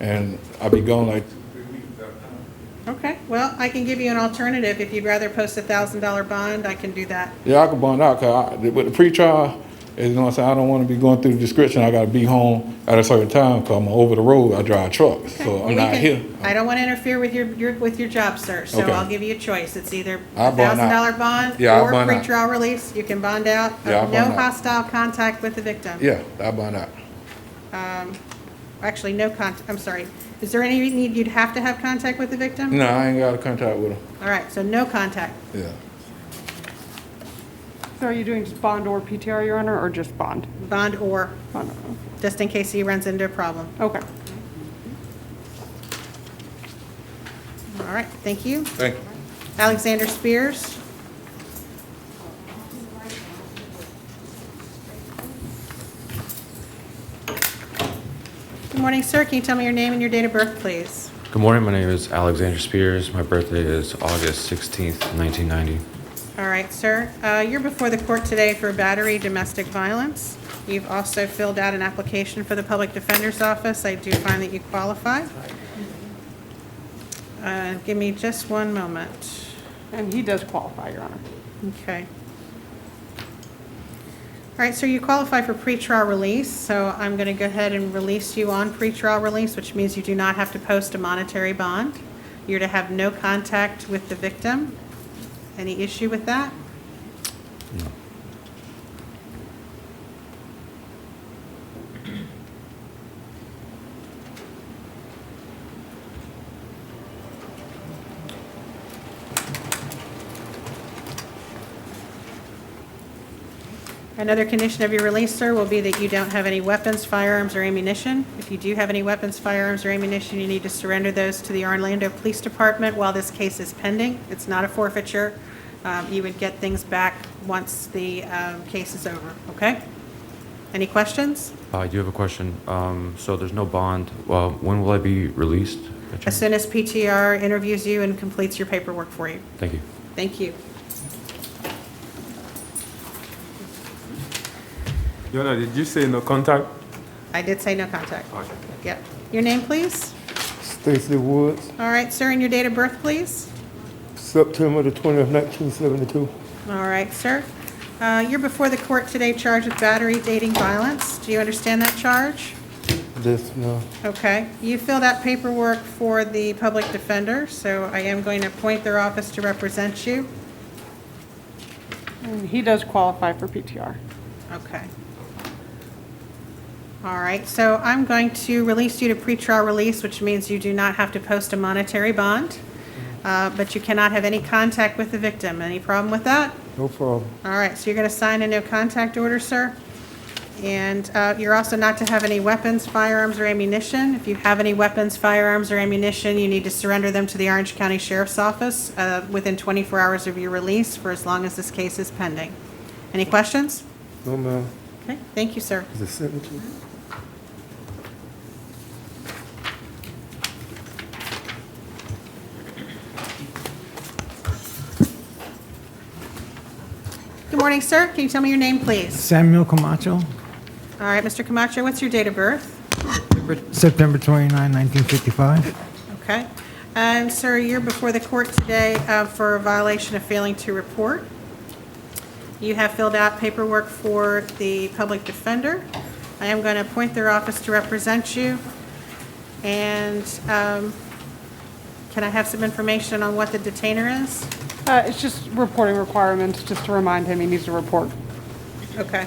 and I be gone like 2-3 weeks at a time. Okay, well, I can give you an alternative. If you'd rather post a $1,000 bond, I can do that. Yeah, I can bond out, cause with the pretrial, it's gonna say I don't want to be going through the description. I got to be home at a certain time because I'm over the road. I drive trucks, so I'm not here. I don't want to interfere with your job, sir. So Okay. I'll give you a choice. It's either I'll a bond $1,000 out. bond Yeah, I'll or bond out. pretrial release. You can bond out. Yeah, I'll No bond out. hostile contact with the victim. Yeah, I bond out. Actually, no contact. I'm sorry. Is there any need you'd have to have contact with the victim? No, I ain't got a contact with him. All right. So no contact. Yeah. So are you doing just bond or PTR, Your Honor, or just bond? Bond or, Bond. just in case he runs into a problem. Okay. All right. Thank you. Thank you. Alexander Spears. Good morning, sir. Can you tell me your name and your date of birth, please? Good morning. My name is Alexander Spears. My birthday is August 16th, 1990. All right, sir. You're before the court today for battery domestic violence. You've also filled out an application for the Public Defender's Office. I do find that you qualify. Give me just one moment. And he does qualify, Your Honor. Okay. All right, so you qualify for pretrial release, so I'm going to go ahead and release you on pretrial release, which means you do not have to post a monetary bond. You're to have no contact with the victim. Any issue with that? No. Another condition of your release, sir, will be that you don't have any weapons, firearms, or ammunition. If you do have any weapons, firearms, or ammunition, you need to surrender those to the Orlando Police Department while this case is pending. It's not a forfeiture. You would get things back once the case is over, okay? Any questions? I do have a question. So there's no bond. Well, when will I be released? As soon as PTR interviews you and completes your paperwork for you. Thank you. Thank you. Yona, did you say no contact? I did say no contact. Okay. Yep. Your name, please? Stacy Woods, All right, sir, and your date of birth, please? September the 20th, 1972. All right, sir. You're before the court today charged with battery, dating, violence. Do you understand that charge? This, no. Okay. You filled out paperwork for the public defender, so I am going to appoint their office to represent you. And he does qualify for PTR. Okay. All right, so I'm going to release you to pretrial release, which means you do not have to post a monetary bond, but you cannot have any contact with the victim. Any problem with that? No problem. All right, so you're going to sign a no contact order, sir. And you're also not to have any weapons, firearms, or ammunition. If you have any weapons, firearms, or ammunition, you need to surrender them to the Orange County Sheriff's Office within 24 hours of your release for as long as this case is pending. Any questions? No, ma'am. Okay, thank you, sir. Is it signature? Good morning, sir. Can you tell me your name, please? Samuel Camacho, All right, Mr. Camacho, what's your date of birth? September 29, 1955. Okay. And, sir, you're before the court today for a violation of failing to report. You have filled out paperwork for the public defender. I am going to appoint their office to represent you. And can I have some information on what the detainer is? It's just reporting requirements, just to remind him he needs to report. Okay.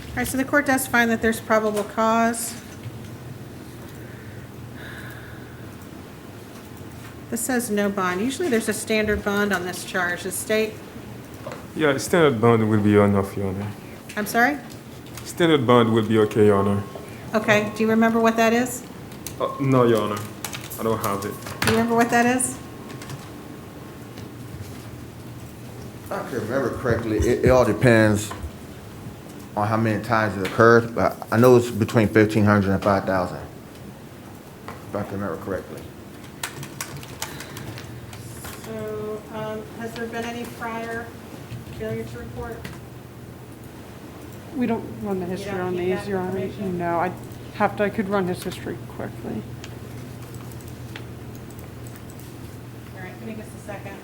All right, so the court does find that there's probable cause. This says no bond. Usually there's a standard bond on this charge. The state, Yeah, standard bond will be enough, Your Honor. I'm sorry? Standard bond will be okay, Your Honor. Okay, do you remember what that is? No, Your Honor. I don't have it. Do you remember what that is? If I can remember correctly, it all depends on how many times it occurred, but I know it's between 1,500 and 5,000, if I can remember correctly. So, has there been any prior failure to report? We don't run the history don't on keep these, that Your Honor. information? No, I could run his history quickly. All right, give me just a second.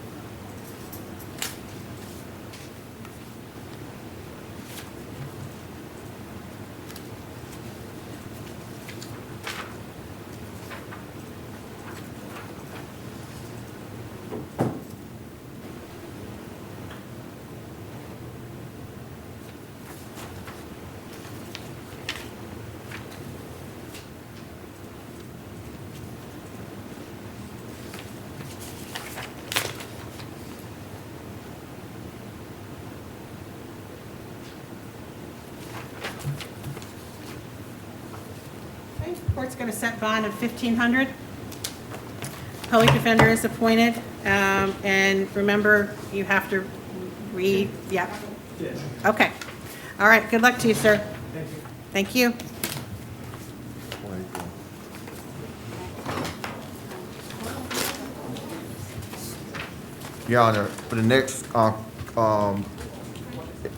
Okay, court's going to set bond of $1,500. Public defender is appointed, and remember, you have to read, yeah, Yes. Okay. All right, good luck to you, sir. Thank you. Your Honor, for the next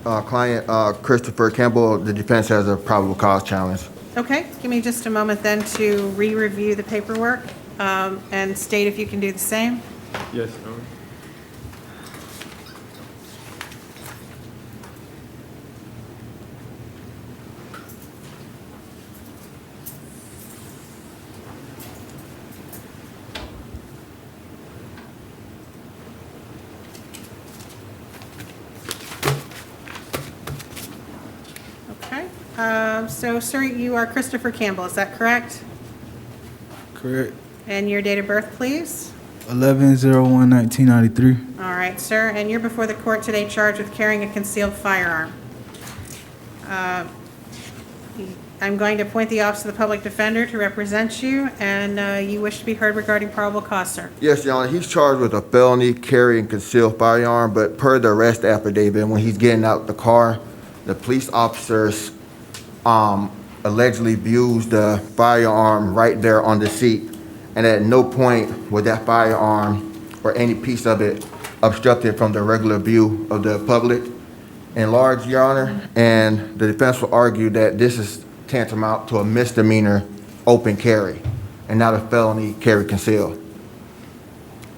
client, Christopher Campbell, the defense has a probable cause challenge. Okay, give me just a moment then to re-review the paperwork and state if you can do the same. Yes, Your Honor. Okay, so sir, you are Christopher Campbell, is that correct? Correct. And your date of birth, please? 11/01/1993. All right, sir, and you're before the court today charged with carrying a concealed firearm. I'm going to appoint the Office of the Public Defender to represent you, and you wish to be heard regarding probable cause, sir. Yes, Your Honor, he's charged with a felony carrying concealed firearm, but per the arrest affidavit, when he's getting out the car, the police officers allegedly views the firearm right there on the seat, and at no point was that firearm or any piece of it obstructed from the regular view of the public in large, Your Honor, and the defense will argue that this is tantamount to a misdemeanor open carry and not a felony carry concealed.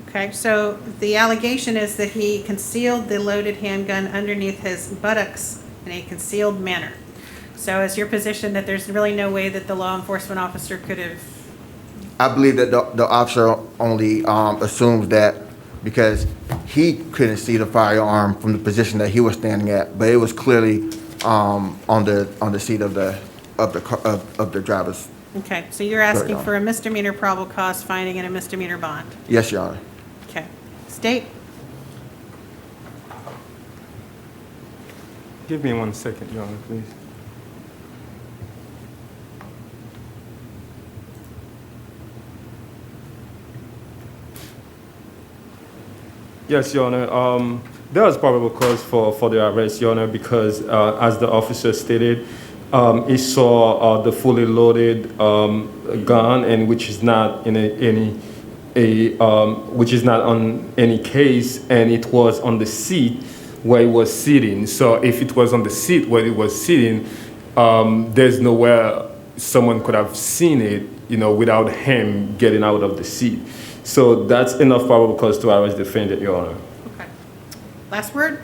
Okay, so the allegation is that he concealed the loaded handgun underneath his buttocks in a concealed manner. So is your position that there's really no way that the law enforcement officer could have? I believe that the officer only assumes that because he couldn't see the firearm from the position that he was standing at, but it was clearly on the seat of the driver's. Okay, so you're asking Sorry, for a misdemeanor probable cause finding and a misdemeanor bond? Yes, Your Honor. Okay. State? Give me 1 second, Your Honor, please. Yes, Your Honor. There was probable cause for the arrest, Your Honor, because as the officer stated, he saw the fully loaded gun, and which is not in which is not on any case, and it was on the seat where he was sitting. So if it was on the seat where he was sitting, there's nowhere someone could have seen it, without him getting out of the seat. So that's enough probable cause to arrest the defendant, Your Honor. Okay. Last word?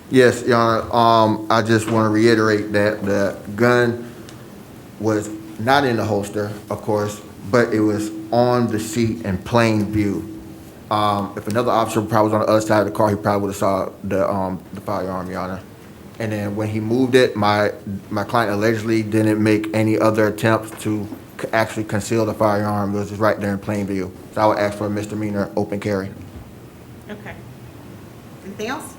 Yes, Your Honor. I just want to reiterate that the gun was not in the holster, of course, but it was on the seat in plain view. If another officer probably was on the other side of the car, he probably would have saw the firearm, Your Honor. And then when he moved it, my client allegedly didn't make any other attempts to actually conceal the firearm. It was just right there in plain view. So I would ask for a misdemeanor open carry. Okay. Anything else?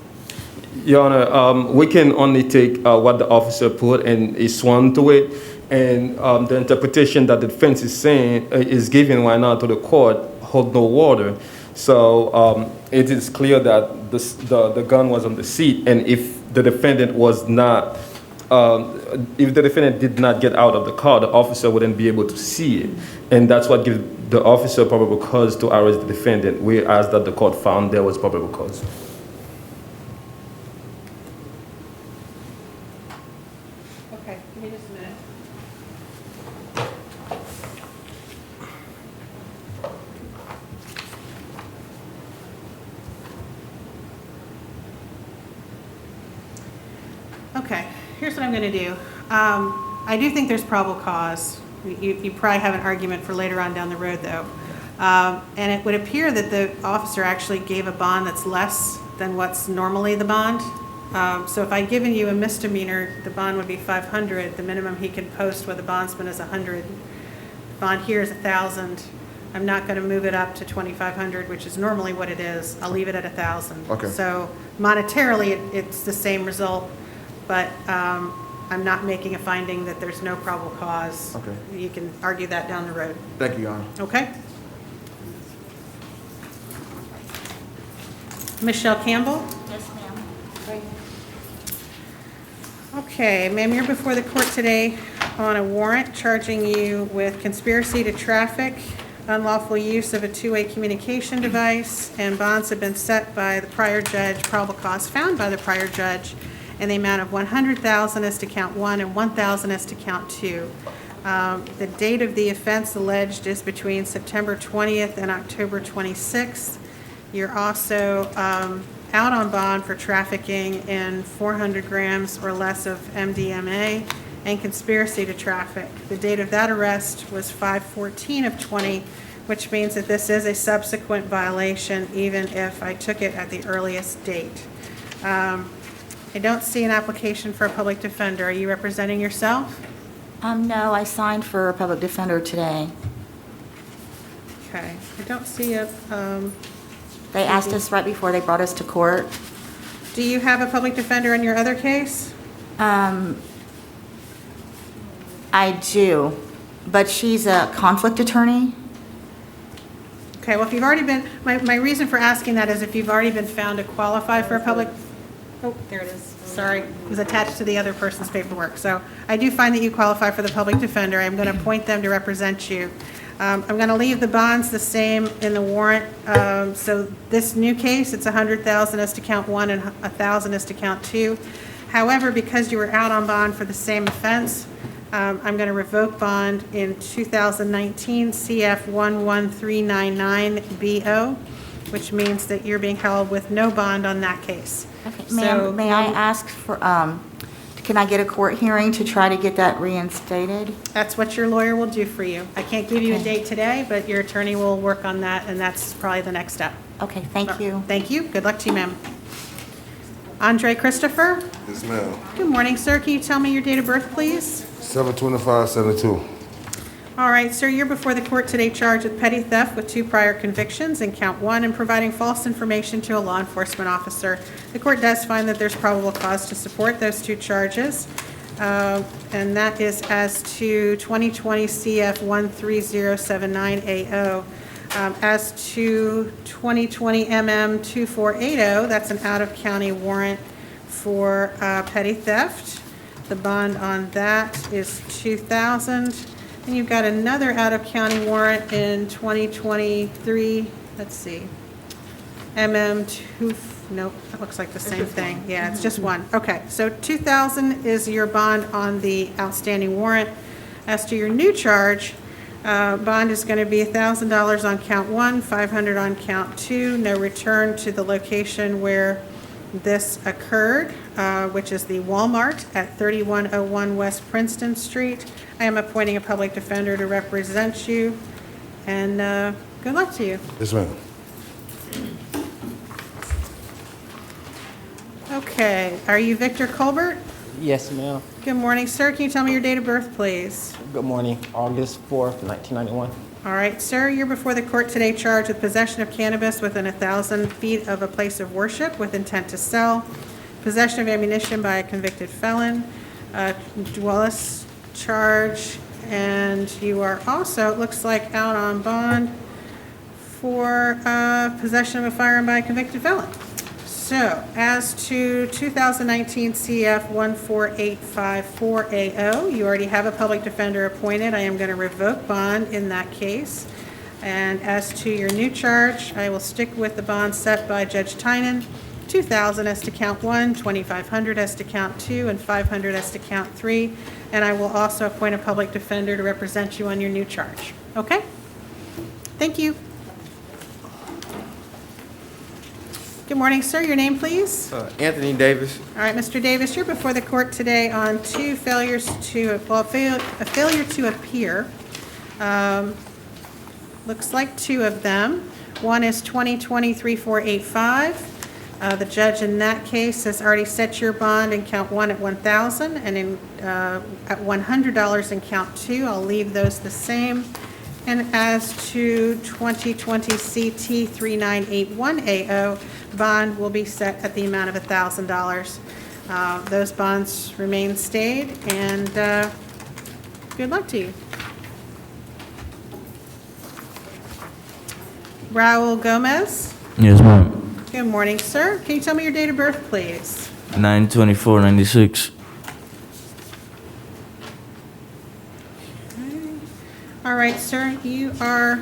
Your Honor, we can only take what the officer put and is sworn to it, and the interpretation that the defense is saying is given right now to the court hold no water. So it is clear that the gun was on the seat, and if the defendant was not, if the defendant did not get out of the car, the officer wouldn't be able to see it, and that's what gives the officer probable cause to arrest the defendant. We asked that the court found there was probable cause. Okay, give me just a minute. Okay, here's what I'm going to do. I do think there's probable cause. You probably have an argument for later on down the road, though. And it would appear that the officer actually gave a bond that's less than what's normally the bond. So if I'd given you a misdemeanor, the bond would be $500. The minimum he can post with a bondsman is $100. Bond here is $1,000. I'm not going to move it up to $2,500, which is normally what it is. I'll leave it at $1,000. Okay. So monetarily, it's the same result, but I'm not making a finding that there's no probable cause. Okay. You can argue that down the road. Thank you, Your Honor. Okay? Michelle Campbell? Yes, ma'am. Okay, ma'am, you're before the court today on a warrant charging you with conspiracy to traffic, unlawful use of a two-way communication device, and bonds have been set by the prior judge, probable cause found by the prior judge, in the amount of $100,000 as to count 1 and $1,000 as to count 2. The date of the offense alleged is between September 20th and October 26th. You're also out on bond for trafficking in 400 grams or less of MDMA and conspiracy to traffic. The date of that arrest was 5/14 of 20, which means that this is a subsequent violation, even if I took it at the earliest date. I don't see an application for a public defender. Are you representing yourself? No, I signed for a public defender today. Okay, I don't see a, They asked us right before they brought us to court. do you have a public defender in your other case? I do, but she's a conflict attorney. Okay, well, if you've already been, my reason for asking that is if you've already been found to qualify for a public, oh, there it is, sorry, it was attached to the other person's paperwork. So I do find that you qualify for the public defender. I'm going to appoint them to represent you. I'm going to leave the bonds the same in the warrant. So this new case, it's $100,000 as to count 1 and $1,000 as to count 2. However, because you were out on bond for the same offense, I'm going to revoke bond in 2019 CF 11399BO, which means that you're being held with no bond on that case. Okay, So, ma'am, may I ask for, can I get a court hearing to try to get that reinstated? That's what your lawyer will do for you. I can't give you a Okay. date today, but your attorney will work on that, and that's probably the next step. Okay, thank you. Thank you. Good luck to you, ma'am. Andre Christopher? Yes, ma'am. Good morning, sir. Can you tell me your date of birth, please? 7/25/72. All right, sir, you're before the court today charged with petty theft with 2 prior convictions and count 1 and providing false information to a law enforcement officer. The court does find that there's probable cause to support those 2 charges, and that is as to 2020 CF 13079AO. As to 2020 MM 2480, that's an out-of-county warrant for petty theft. The bond on that is $2,000. And you've got another out-of-county warrant in 2023, let's see, MM2, nope, that looks like the same thing. Yeah, it's just one. Okay, so $2,000 is your bond on the outstanding warrant. As to your new charge, bond is going to be $1,000 on count 1, $500 on count 2, no return to the location where this occurred, which is the Walmart at 3101 West Princeton Street. I am appointing a public defender to represent you, and good luck to you. Yes, ma'am. Okay, are you Victor Colbert? Yes, ma'am. Good morning, sir. Can you tell me your date of birth, please? Good morning. August 4th, 1991. All right, sir, you're before the court today charged with possession of cannabis within 1,000 feet of a place of worship with intent to sell, possession of ammunition by a convicted felon, Dwellis charge, and you are also, it looks like, out on bond for possession of a firearm by a convicted felon. So, as to 2019 CF 14854AO, you already have a public defender appointed. I am going to revoke bond in that case. And as to your new charge, I will stick with the bond set by Judge Tynan, $2,000 as to count 1, $2,500 as to count 2, and $500 as to count 3. And I will also appoint a public defender to represent you on your new charge. Okay? Thank you. Good morning, sir. Your name, please? Anthony Davis. All right, Mr. Davis, you're before the court today on 2 failures to, well, a failure to appear. Looks like 2 of them. One is 2020-3485. The judge in that case has already set your bond in count 1 at $1,000 and in at $100 in count 2. I'll leave those the same. And as to 2020 CT 3981AO, bond will be set at the amount of $1,000. Those bonds remain stayed, and good luck to you. Raul Gomez. Yes, ma'am. Good morning, sir. Can you tell me your date of birth, please? 9/24/96. right, sir, you are...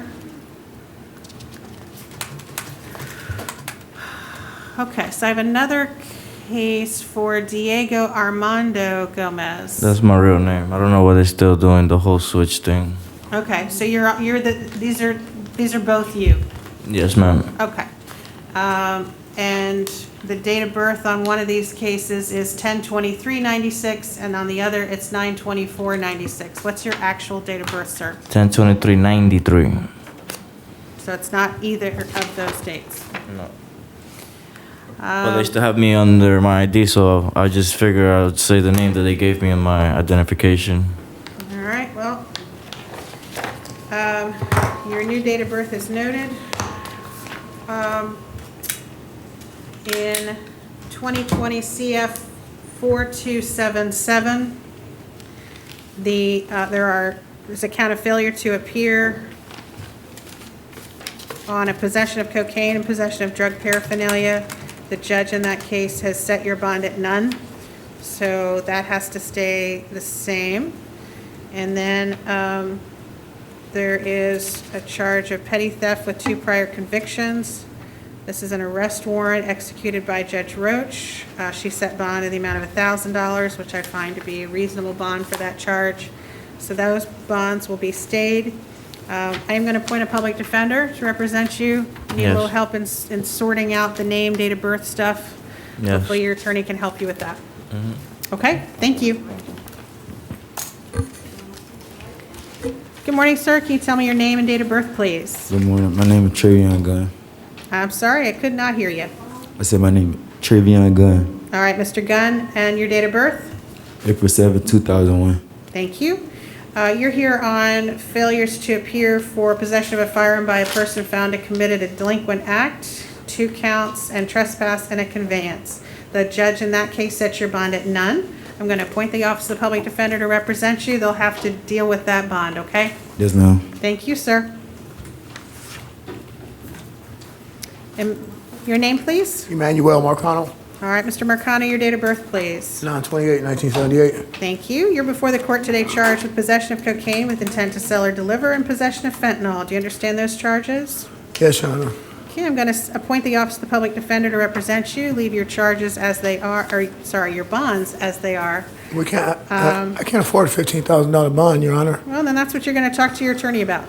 Okay, so I have another case for Diego Armando Gomez. That's my real name. I don't know why they're still doing the whole switch thing. Okay, so these are both you. Yes, ma'am. Okay. And the date of birth on one of these cases is 10/23/96, and on the other, it's 9/24/96. What's your actual date of birth, sir? 10/23/93. So it's not either of those dates. No. But they still have me under my ID, so I just figure I would say the name that they gave me in my identification. All right, well, your new date of birth is noted. In 2020 CF 4277, there's a count of failure to appear on a possession of cocaine and possession of drug paraphernalia. The judge in that case has set your bond at none, so that has to stay the same. And then there is a charge of petty theft with 2 prior convictions. This is an arrest warrant executed by Judge Roach. She set bond in the amount of $1,000, which I find to be a reasonable bond for that charge. So those bonds will be stayed. I am going to appoint a public defender to represent you. Need a little help in sorting out the name, date of birth stuff. Yes. Hopefully your attorney can help you with that. Okay, thank you. Good morning, sir. Can you tell me your name and date of birth, please? Good morning. My name is Travion Gunn. I'm sorry, I could not hear you. I said my name is Travion Gunn. All right, Mr. Gunn, and your date of birth? April 7, 2001. Thank you. You're here on failures to appear for possession of a firearm by a person found to have committed a delinquent act, 2 counts, and trespass and a conveyance. The judge in that case sets your bond at none. I'm going to appoint the Office of the Public Defender to represent you. They'll have to deal with that bond, okay? Yes, ma'am. Thank you, sir. And your name, please? Emmanuel Marcano, All right, Mr. Marcano, your date of birth, please. 9/28/1978. Thank you. You're before the court today charged with possession of cocaine with intent to sell or deliver and possession of fentanyl. Do you understand those charges? Yes, Your Honor. Okay, I'm going to appoint the Office of the Public Defender to represent you. Leave your charges as they are, or, sorry, your bonds as they are. We can't, I can't afford a $15,000 bond, Your Honor. Well, then that's what you're going to talk to your attorney about.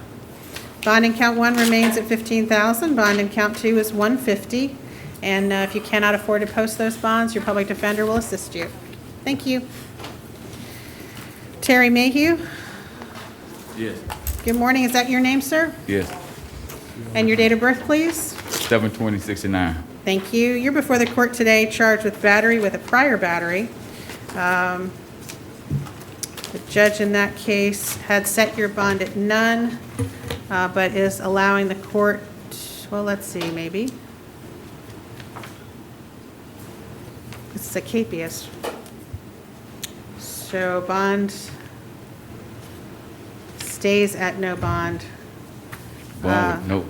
Bond in count 1 remains at $15,000. Bond in count 2 is $150,000. And if you cannot afford to post those bonds, your public defender will assist you. Thank you. Terry Mayhew. Yes. Good morning. Is that your name, sir? Yes. And your date of birth, please? 7/20/69. Thank you. You're before the court today charged with battery with a prior battery. The judge in that case had set your bond at none, but is allowing the court, well, let's see, maybe. It's a capious. So bond stays at no bond. Bond, no.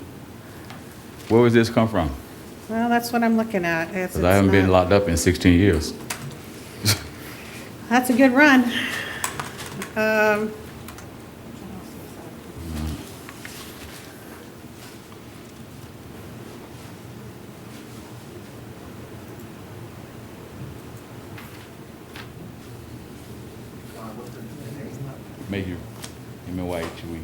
Where was this come from? Well, that's what I'm looking at. It's 'Cause I haven't been not- locked up in 16 years. That's a good run. Make you, M-A-Y-H-U-E.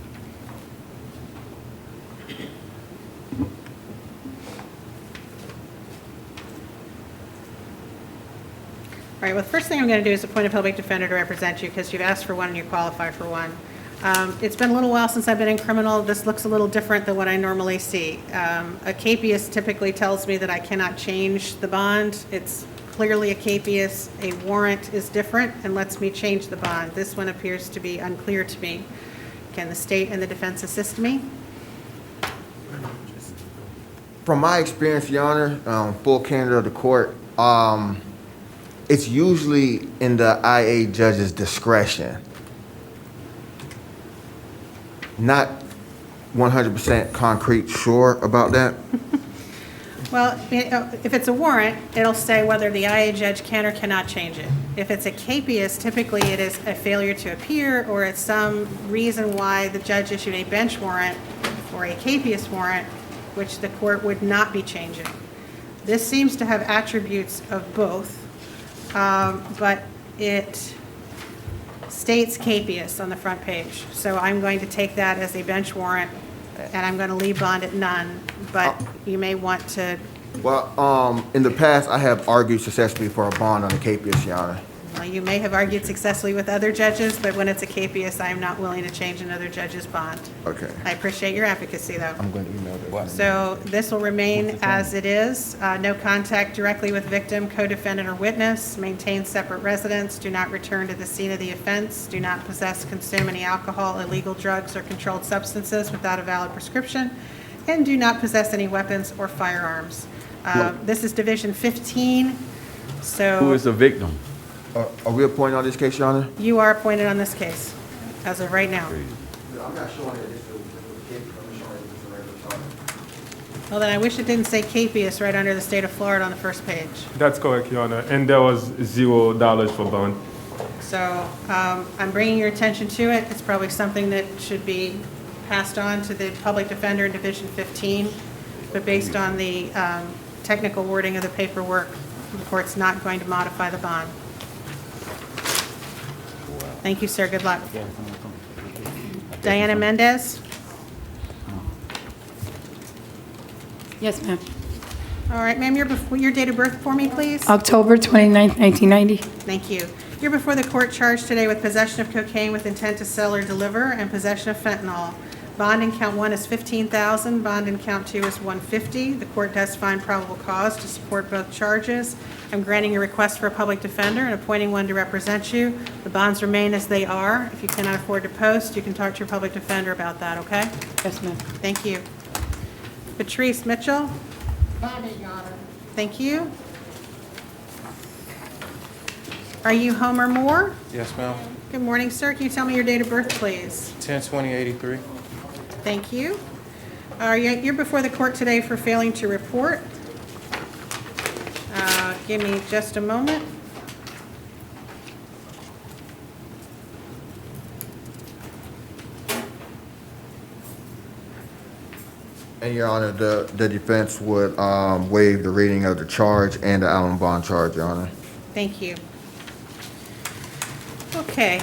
All right, well, the first thing I'm going to do is appoint a public defender to represent you because you've asked for one and you qualify for one. It's been a little while since I've been in criminal. This looks a little different than what I normally see. A capious typically tells me that I cannot change the bond. It's clearly a capious. A warrant is different and lets me change the bond. This one appears to be unclear to me. Can the state and the defense assist me? From my experience, Your Honor, full candor of the court, it's usually in the IA judge's discretion. Not 100% concrete sure about that. Well, if it's a warrant, it'll say whether the IA judge can or cannot change it. If it's a capias, typically it is a failure to appear, or it's some reason why the judge issued a bench warrant or a capias warrant, which the court would not be changing. This seems to have attributes of both, but it states capias on the front page. So I'm going to take that as a bench warrant, and I'm going to leave bond at none, but you may want to. Well, in the past, I have argued successfully for a bond on the capias, Your Honor. Well, you may have argued successfully with other judges, but when it's a capias, I am not willing to change another judge's bond. Okay. I appreciate your advocacy, though. I'm going to email that. So this will remain as it is. No contact directly with victim, co-defendant, or witness. Maintain separate residence. Do not return to the scene of the offense. Do not possess, consume any alcohol, illegal drugs, or controlled substances without a valid prescription. And do not possess any weapons or firearms. This is Division 15, so. Who is the victim? Are we appointed on this case, Your Honor? You are appointed on this case, as of right now. I'm not showing that this was a capias. I'm showing that this is a regular charge. Well, then I wish it didn't say capias right under the state of Florida on the first page. That's correct, Your Honor. And there was $0 for bond. So I'm bringing your attention to it. It's probably something that should be passed on to the public defender in Division 15, but based on the technical wording of the paperwork, the court's not going to modify the bond. Thank you, sir. Good luck. Diana Mendez? Yes, ma'am. All right, ma'am, your date of birth for me, please? October 29th, 1990. Thank you. You're before the court charged today with possession of cocaine with intent to sell or deliver and possession of fentanyl. Bond in count 1 is $15,000. Bond in count 2 is $150,000. The court does find probable cause to support both charges. I'm granting your request for a public defender and appointing one to represent you. The bonds remain as they are. If you cannot afford to post, you can talk to your public defender about that, okay? Yes, ma'am. Thank you. Patrice Mitchell? Thank you. Are you Homer Moore? Yes, ma'am. Good morning, sir. Can you tell me your date of birth, please? 10/20/83. Thank you. You're before the court today for failing to report. Give me just a moment. And Your Honor, the defense would waive the reading of the charge and the Allen bond charge, Your Honor. Thank you. Okay.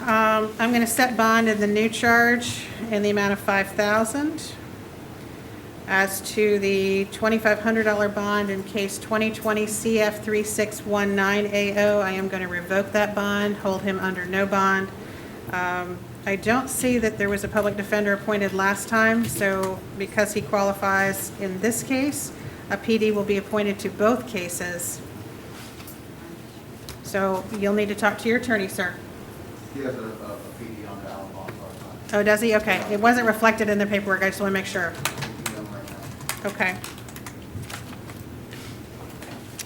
I'm going to set bond in the new charge in the amount of $5,000. As to the $2,500 bond in case 2020 CF 3619AO, I am going to revoke that bond, hold him under no bond. I don't see that there was a public defender appointed last time, so because he qualifies in this case, a PD will be appointed to both cases. So you'll need to talk to your attorney, sir. He has a PD on the Allen bond charge. Oh, does he? Okay. It wasn't reflected in the paperwork. I just want to make sure. Okay.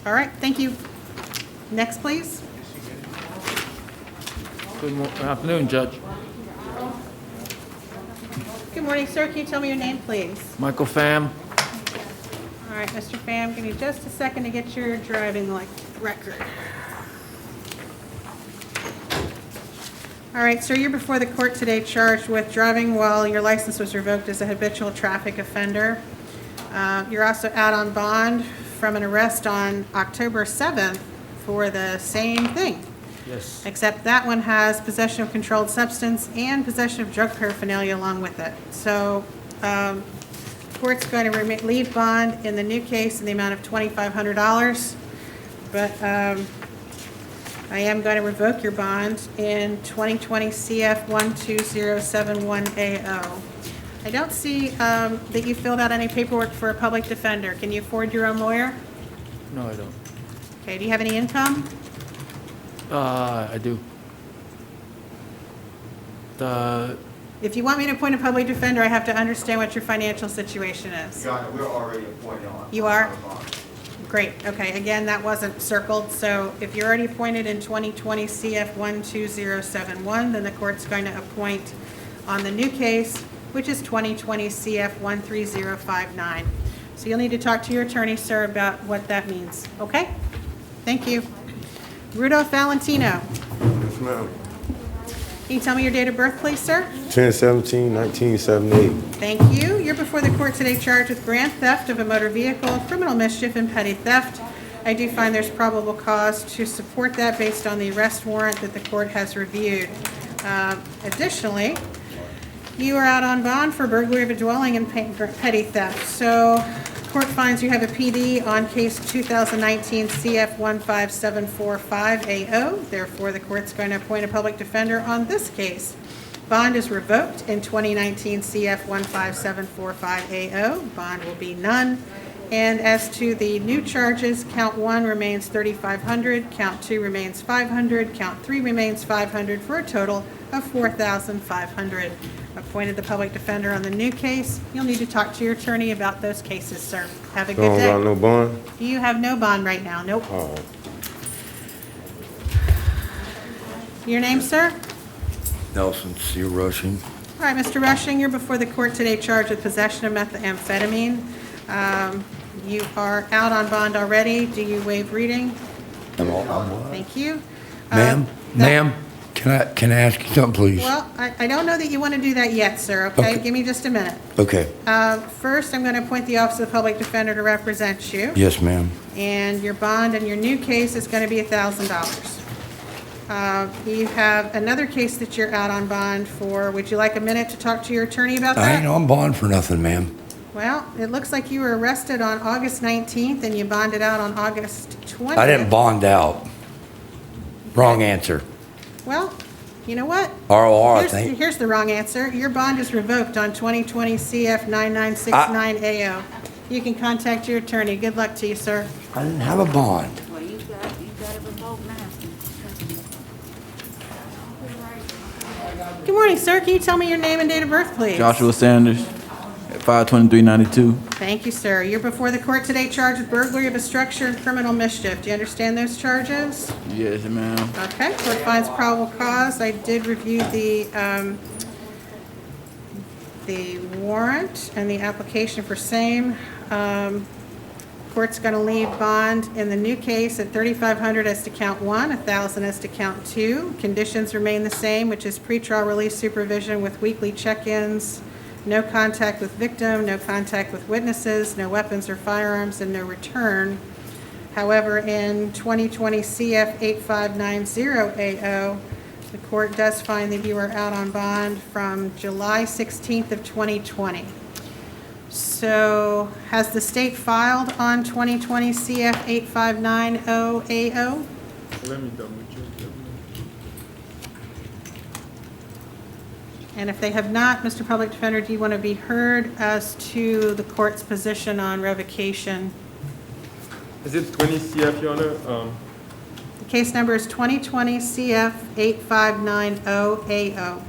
All right. Thank you. Next, please. Good afternoon, Judge. Good morning, sir. Can you tell me your name, please? Michael Pham. All right, Mr. Pham, give me just a second to get your driving record. All right, sir, you're before the court today charged with driving while your license was revoked as a habitual traffic offender. You're also out on bond from an arrest on October 7th for the same thing. Yes. Except that one has possession of controlled substance and possession of drug paraphernalia along with it. So, court's going to leave bond in the new case in the amount of $2,500, but I am going to revoke your bond in 2020 CF 12071AO. I don't see that you filled out any paperwork for a public defender. Can you afford your own lawyer? No, I don't. Okay, do you have any income? I do. If you want me to appoint a public defender, I have to understand what your financial situation is. Your Honor, we're already appointed on. You are? Great, okay, again, that wasn't circled, so if you're already appointed in 2020 CF 12071, then the court's going to appoint on the new case, which is 2020 CF 13059. So you'll need to talk to your attorney, sir, about what that means, okay? Thank you. Rudolph Valentino. Yes, ma'am. Can you tell me your date of birth, please, sir? 10/17/1978. Thank you. You're before the court today charged with grand theft of a motor vehicle, criminal mischief, and petty theft. I do find there's probable cause to support that based on the arrest warrant that the court has reviewed. Additionally, you are out on bond for burglary of a dwelling and petty theft. So court finds you have a PD on case 2019 CF 15745AO. Therefore, the court's going to appoint a public defender on this case. Bond is revoked in 2019 CF 15745AO. Bond will be none. And as to the new charges, count 1 remains $3,500, count 2 remains $500, count 3 remains $500, for a total of $4,500. Appointed the public defender on the new case. You'll need to talk to your attorney about those cases, sir. Have a good day. Don't got no bond? You have no bond right now, nope. All right. Your name, sir? Nelson C. Rushing. All right, Mr. Rushing, you're before the court today charged with possession of methamphetamine. You are out on bond already. Do you waive reading? I'm what? Thank you. Ma'am, can I ask you something, please? Well, I don't know that you want to do that yet, sir, okay? Okay. Give me just a minute. Okay. First, I'm going to appoint the Office of the Public Defender to represent you. Yes, ma'am. And your bond in your new case is going to be $1,000. You have another case that you're out on bond for. Would you like a minute to talk to your attorney about I that? ain't on bond for nothing, ma'am. Well, it looks like you were arrested on August 19th and you bonded out on August 20th. I didn't bond out. Wrong answer. Well, you know what? ROR, I think. Here's the wrong answer. Your bond is revoked on 2020 CF 9969AO. You can contact your attorney. Good luck to you, sir. I didn't have a bond. Well, you got it revoked now. Good morning, sir. Can you tell me your name and date of birth, please? Joshua Sanders, at 52392. Thank you, sir. You're before the court today charged with burglary of a structure and criminal mischief. Do you understand those charges? Yes, ma'am. Okay, court finds probable cause. I did review the warrant and the application for same. Court's going to leave bond in the new case at $3,500 as to count 1, $1,000 as to count 2. Conditions remain the same, which is pretrial release supervision with weekly check-ins, no contact with victim, no contact with witnesses, no weapons or firearms, and no return. However, in 2020 CF 8590AO, the court does find that you are out on bond from July 16th of 2020. So has the state filed on 2020 CF 8590AO? Let me double check. And if they have not, Mr. Public Defender, do you want to be heard as to the court's position on revocation? Is it 20 CF, Your Honor? The case number is 2020 CF 8590AO.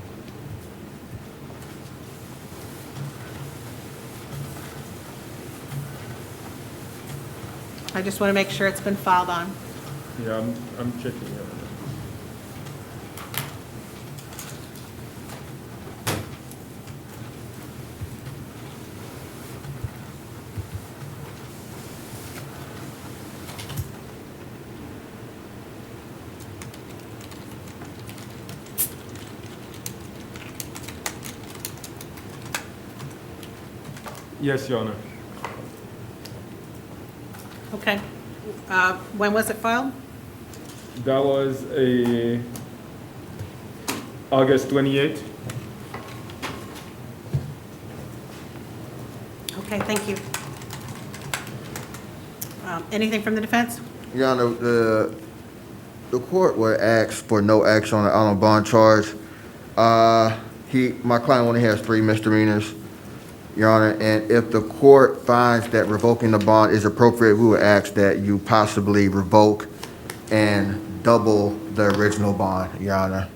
I just want to make sure it's been filed on. Yeah, I'm checking it. Yes, Your Honor. Okay. When was it filed? That was August 28th. Okay, thank you. Anything from the defense? Your Honor, the court would ask for no action on a bond charge. My client only has 3 misdemeanors, Your Honor, and if the court finds that revoking the bond is appropriate, we would ask that you possibly revoke and double the original bond, Your Honor.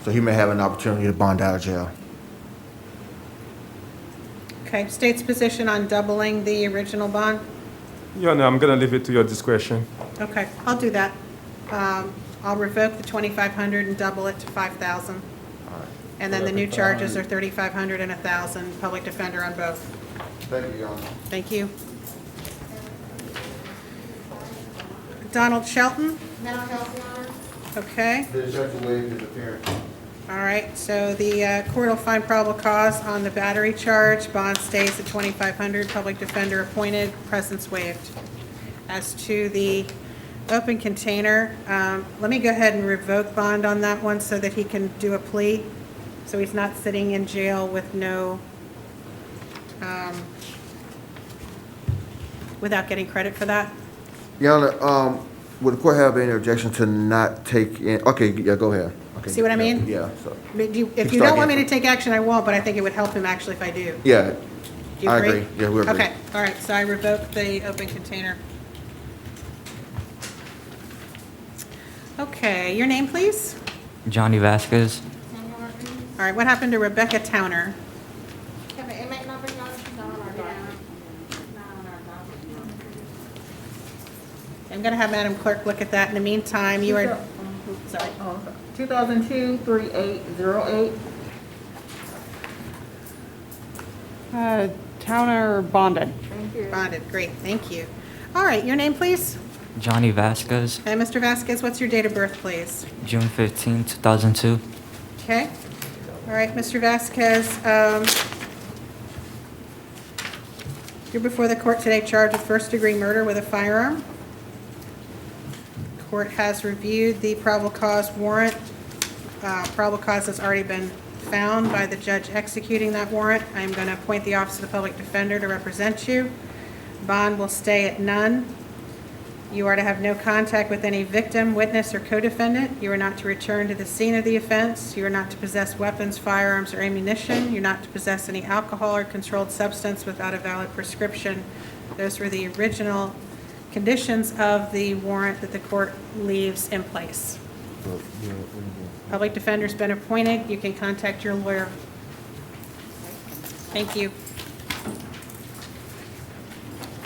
So he may have an opportunity to bond out of jail. Okay, state's position on doubling the original bond? Your Honor, I'm going to leave it to your discretion. Okay, I'll do that. I'll revoke the $2,500 and double it to $5,000. And then the new charges are $3,500 and $1,000, public defender on both. Thank you, Your Honor. Thank you. Donald Shelton? Mental health, Your Honor. Okay. The judge waived his appearance. All right, so the court will find probable cause on the battery charge. Bond stays at $2,500. Public defender appointed. Presence waived. As to the open container, let me go ahead and revoke bond on that one so that he can do a plea. So he's not sitting in jail with no, without getting credit for that. Your Honor, would the court have any objection to not take in, okay, yeah, go ahead. Okay. See what I mean? Yeah, so, If you start don't want me again. to take action, I won't, but I think it would help him actually if I do. yeah, Do you I agree? agree. Yeah, we agree. Okay, all right, so I revoke the open container. Okay, your name, please? Johnny Vasquez. All right, what happened to Rebecca Towner? Have an inmate number, Your Honor? She's not on our docket. I'm going to have Madam Clerk look at that. In the meantime, you are, sorry. 2002-3808. Towner bonded. Thank you. Bonded, great, thank you. All right, your name, please? Johnny Vasquez. And Mr. Vasquez, what's your date of birth, please? June 15, 2002. Okay. All right, Mr. Vasquez, you're before the court today charged with first-degree murder with a firearm. The court has reviewed the probable cause warrant. Probable cause has already been found by the judge executing that warrant. I am going to appoint the Office of the Public Defender to represent you. Bond will stay at none. You are to have no contact with any victim, witness, or co-defendant. You are not to return to the scene of the offense. You are not to possess weapons, firearms, or ammunition. You're not to possess any alcohol or controlled substance without a valid prescription. Those were the original conditions of the warrant that the court leaves in place. Public defender's been appointed. You can contact your lawyer. Thank you.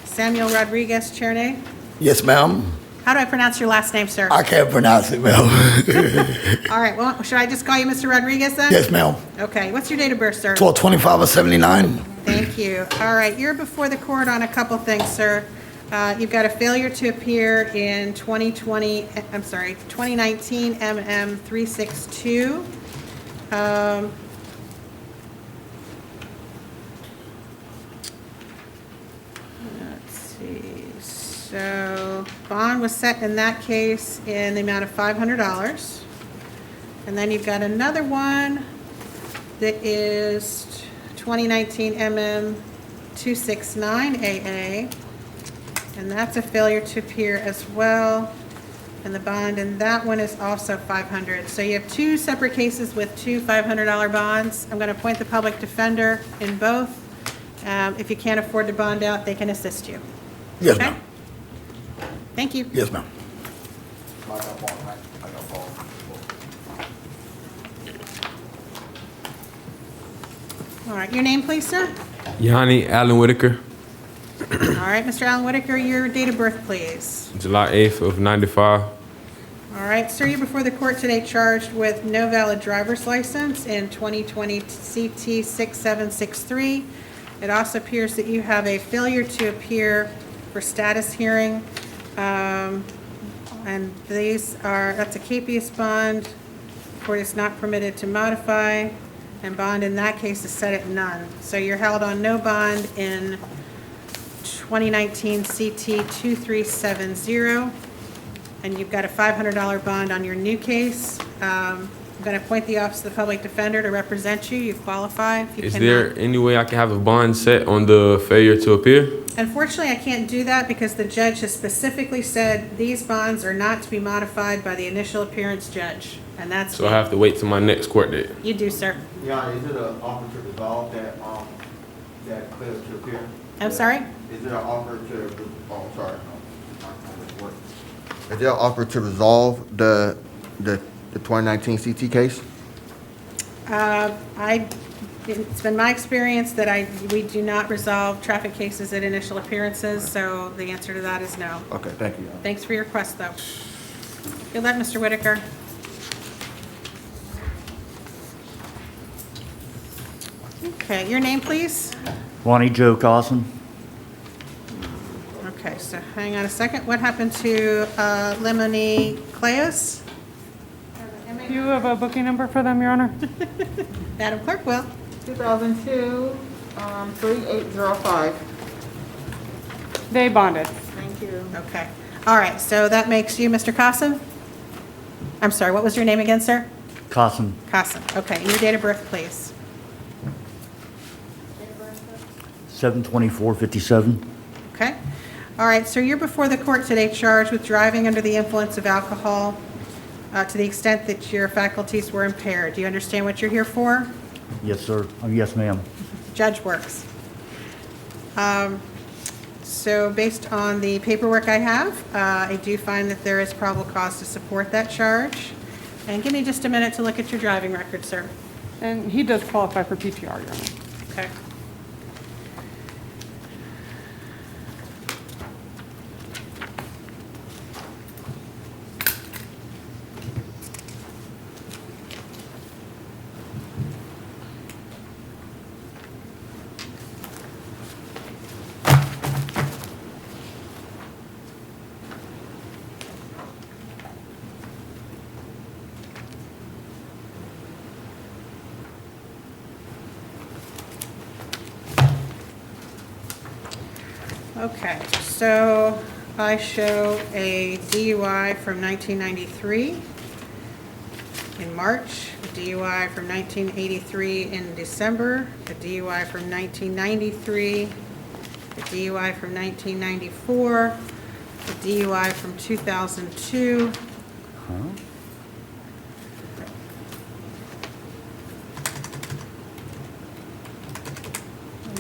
Samuel Rodriguez Cherney. Yes, ma'am. How do I pronounce your last name, sir? I can't pronounce it, ma'am. All right, well, should I just call you Mr. Rodriguez then? Yes, ma'am. Okay, what's your date of birth, sir? 12/25 of 79. Thank you. All right, you're before the court on a couple things, sir. You've got a failure to appear in 2019 MM 362. Let's see. So bond was set in that case in the amount of $500. And then you've got another one that is 2019 MM 269 AA. And that's a failure to appear as well. And the bond in that one is also $500. So you have two separate cases with two $500 bonds. I'm going to appoint the public defender in both. If you can't afford to bond out, they can assist you. Yes, Okay? ma'am. Thank you. Yes, ma'am. All right, your name, please, sir? Yanni Allen Whitaker, All right, Mr. Allen Whitaker, your date of birth, please. July 8th of 95. All right, sir, you're before the court today charged with no valid driver's license in 2020 CT 6763. It also appears that you have a failure to appear for status hearing. And that's a capious bond. Court is not permitted to modify, and bond in that case is set at none. So you're held on no bond in 2019 CT 2370. And you've got a $500 bond on your new case. I'm going to appoint the Office of the Public Defender to represent you. You qualify. If you Is cannot- there any way I can have a bond set on the failure to appear? Unfortunately, I can't do that because the judge has specifically said these bonds are not to be modified by the initial appearance judge. And that's So I have to wait till my next court date. You do, sir. Yeah, is it an offer to resolve that, that failure to appear? I'm sorry? Is there an offer to, oh, sorry. Is there an offer to resolve the 2019 CT case? It's been my experience that we do not resolve traffic cases at initial appearances, so the answer to that is no. Okay, thank you. Thanks for your request, though. Good luck, Mr. Whitaker. Okay, your name, please? Ronnie Joe Carson. Okay, so hang on a second. What happened to Lemony Clayus? Do you have a booking number for them, Your Honor? Madam Clerk will. 2002, 3805. They bonded. Thank you. Okay. All right, so that makes you Mr. Carson? I'm sorry, what was your name again, sir? Carson. Carson. Okay, and your date of birth, please. 7/24/57. Okay. All right, so you're before the court today charged with driving under the influence of alcohol to the extent that your faculties were impaired. Do you understand what you're here for? Yes, sir. Yes, ma'am. Judge works. So based on the paperwork I have, I do find that there is probable cause to support that charge. And give me just a minute to look at your driving record, sir. And he does qualify for PTR, Your Honor. Okay. Okay, so I show a DUI from 1993 in March, a DUI from 1983 in December, a DUI from 1993, a DUI from 1994, a DUI from 2002.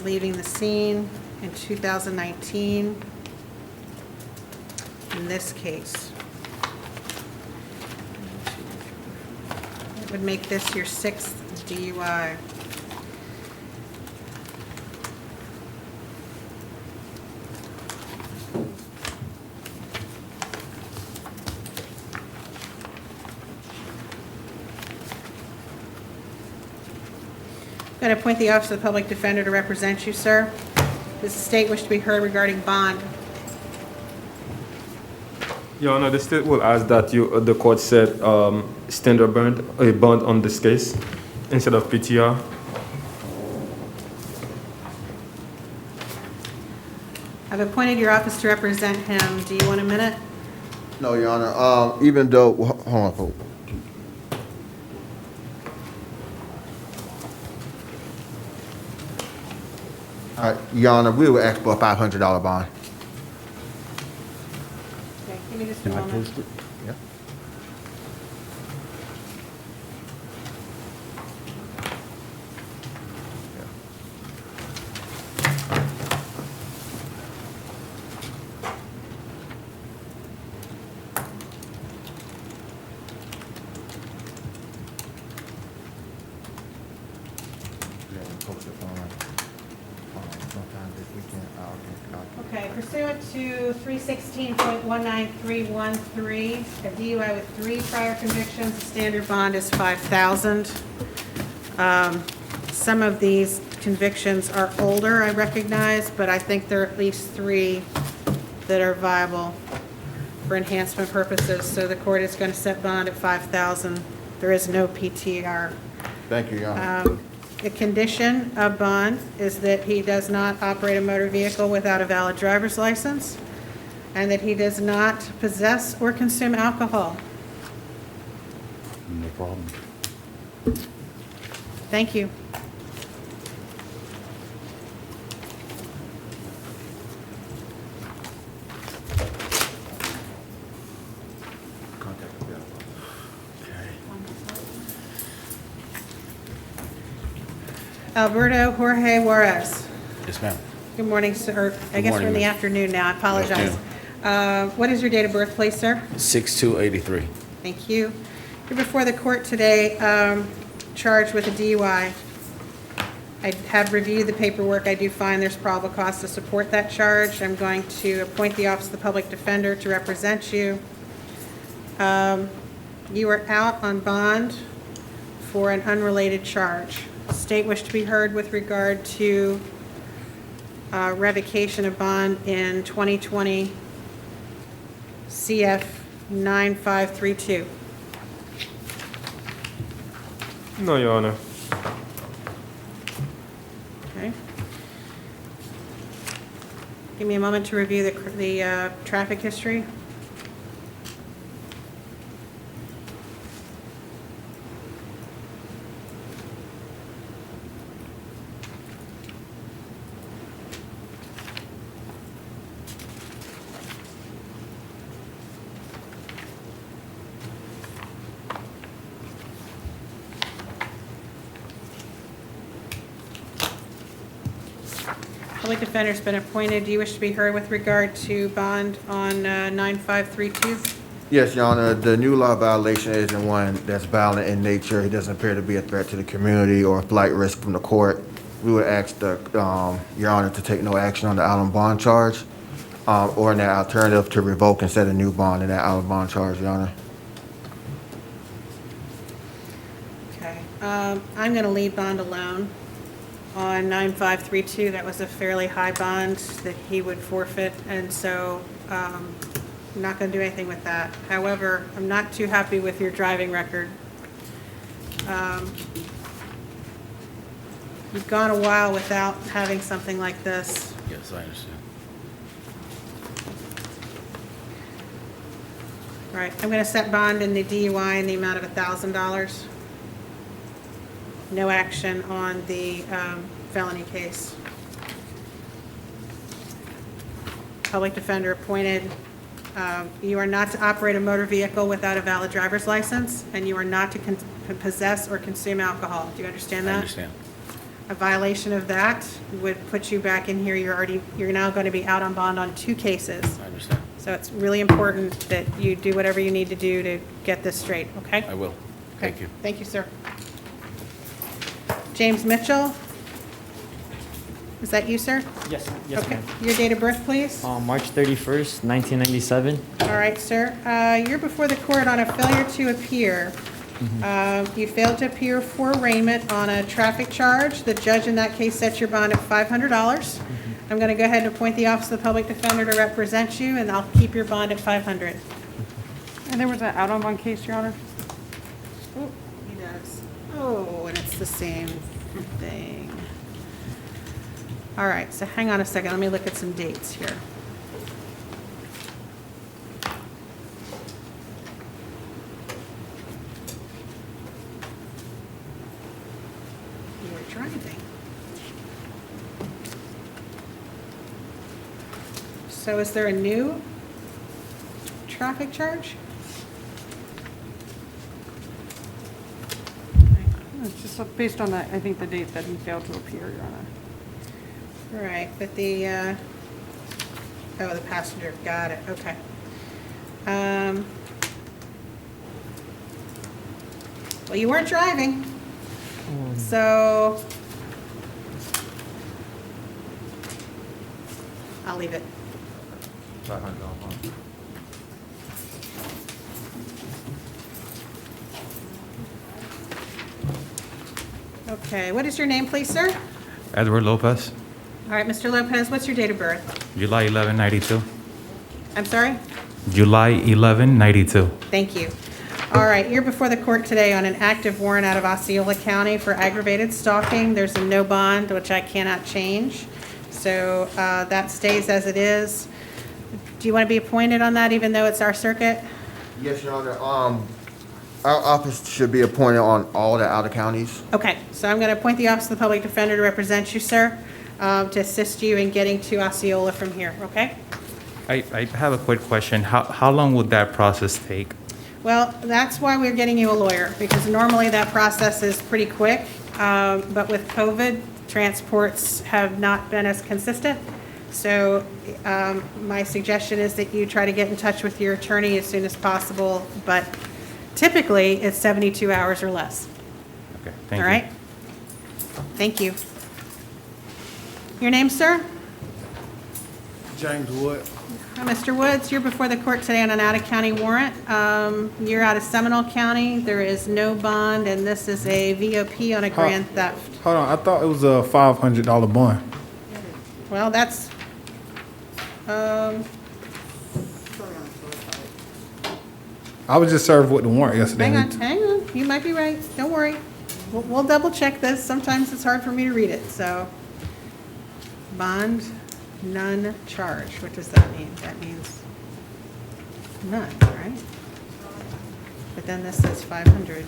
Leaving the scene in 2019 in this case. It would make this your 6th DUI. I'm going to appoint the Office of the Public Defender to represent you, sir. Does the state wish to be heard regarding bond? Your Honor, the state will ask that the court set standard bond on this case instead of PTR. I've appointed your office to represent him. Do you want a minute? No, Your Honor, even though, hold on, hold on. All right, Your Honor, we will ask for a $500 bond. Okay, give me just a Can I moment. post it? Yeah. Okay, pursuant to 316.19313, a DUI with 3 prior convictions, the standard bond is $5,000. Some of these convictions are older, I recognize, but I think there are at least 3 that are viable for enhancement purposes. So the court is going to set bond at $5,000. There is no PTR. Thank you, Your Honor. The condition of bond is that he does not operate a motor vehicle without a valid driver's license, and that he does not possess or consume alcohol. No problem. Thank you. Alberto Jorge Juarez. Yes, ma'am. Good morning, sir. I guess we're in morning, the ma'am. afternoon now. I apologize. What is your date of birth, please, sir? 6283. Thank you. You're before the court today, charged with a DUI. I have reviewed the paperwork. I do find there's probable cause to support that charge. I'm going to appoint the Office of the Public Defender to represent you. You are out on bond for an unrelated charge. State wish to be heard with regard to revocation of bond in 2020 CF 9532. No, Your Honor. Okay. Give me a moment to review the traffic history. Public defender's been appointed. Do you wish to be heard with regard to bond on 9532? Yes, Your Honor, the new law violation isn't one that's violent in nature. It doesn't appear to be a threat to the community or a flight risk from the court. We would ask Your Honor to take no action on the out-on bond charge, or in that alternative to revoke and set a new bond in that out-on bond charge, Your Honor. Okay. I'm going to leave bond alone on 9532. That was a fairly high bond that he would forfeit, and so I'm not going to do anything with that. However, I'm not too happy with your driving record. You've gone a while without having something like this. Yes, I understand. Right, I'm going to set bond in the DUI in the amount of $1,000. No action on the felony case. Public defender appointed. You are not to operate a motor vehicle without a valid driver's license, and you are not to possess or consume alcohol. Do you understand that? I understand. A violation of that would put you back in here. You're now going to be out on bond on 2 cases. I understand. So it's really important that you do whatever you need to do to get this straight, okay? I will. Okay. Thank you. Thank you, sir. James Mitchell? Is that you, sir? Yes, Okay. Your date of birth, please? March 31st, 1997. All right, sir. You're before the court on a failure to appear. You failed to appear for arraignment on a traffic charge. The judge in that case set your bond at $500. I'm going to go ahead and appoint the Office of the Public Defender to represent you, and I'll keep your bond at $500. And there was an out-on-bond case, Your Honor? Oh, he does. Oh, and it's the same thing. All right, so hang on a second. Let me look at some dates here. You were driving. So is there a new traffic charge? It's just based on that, I think the date that he failed to appear, Your Honor. Right, but the, oh, the passenger, got it, okay. Well, you weren't driving, so I'll leave it. Okay, what is your name, please, sir? Edward Lopez, All right, Mr. Lopez, what's your date of birth? July 11, 92. I'm sorry? July 11, 92. Thank you. All right, you're before the court today on an active warrant out of Osceola County for aggravated stalking. There's a no bond, which I cannot change. So that stays as it is. Do you want to be appointed on that, even though it's our circuit? Yes, Your Honor. Our office should be appointed on all the outer counties. Okay, so I'm going to appoint the Office of the Public Defender to represent you, sir, to assist you in getting to Osceola from here, okay? I have a quick question. How long would that process take? Well, that's why we're getting you a lawyer, because normally that process is pretty quick, but with COVID, transports have not been as consistent. So my suggestion is that you try to get in touch with your attorney as soon as possible, but typically it's 72 hours or less. Okay, thank you. All right? Thank you. Your name, sir? James Wood. Mr. Woods, you're before the court today on an out-of-county warrant. You're out of Seminole County. There is no bond, and this is a VOP on a grand theft. Hold on, I thought it was a $500 bond. Well, that's, I was just served with the warrant yesterday. hang on, you might be right, don't worry. We'll double check this, sometimes it's hard for me to read it, so. Bond, none charged, what does that mean? That means none, right? But then this says 500.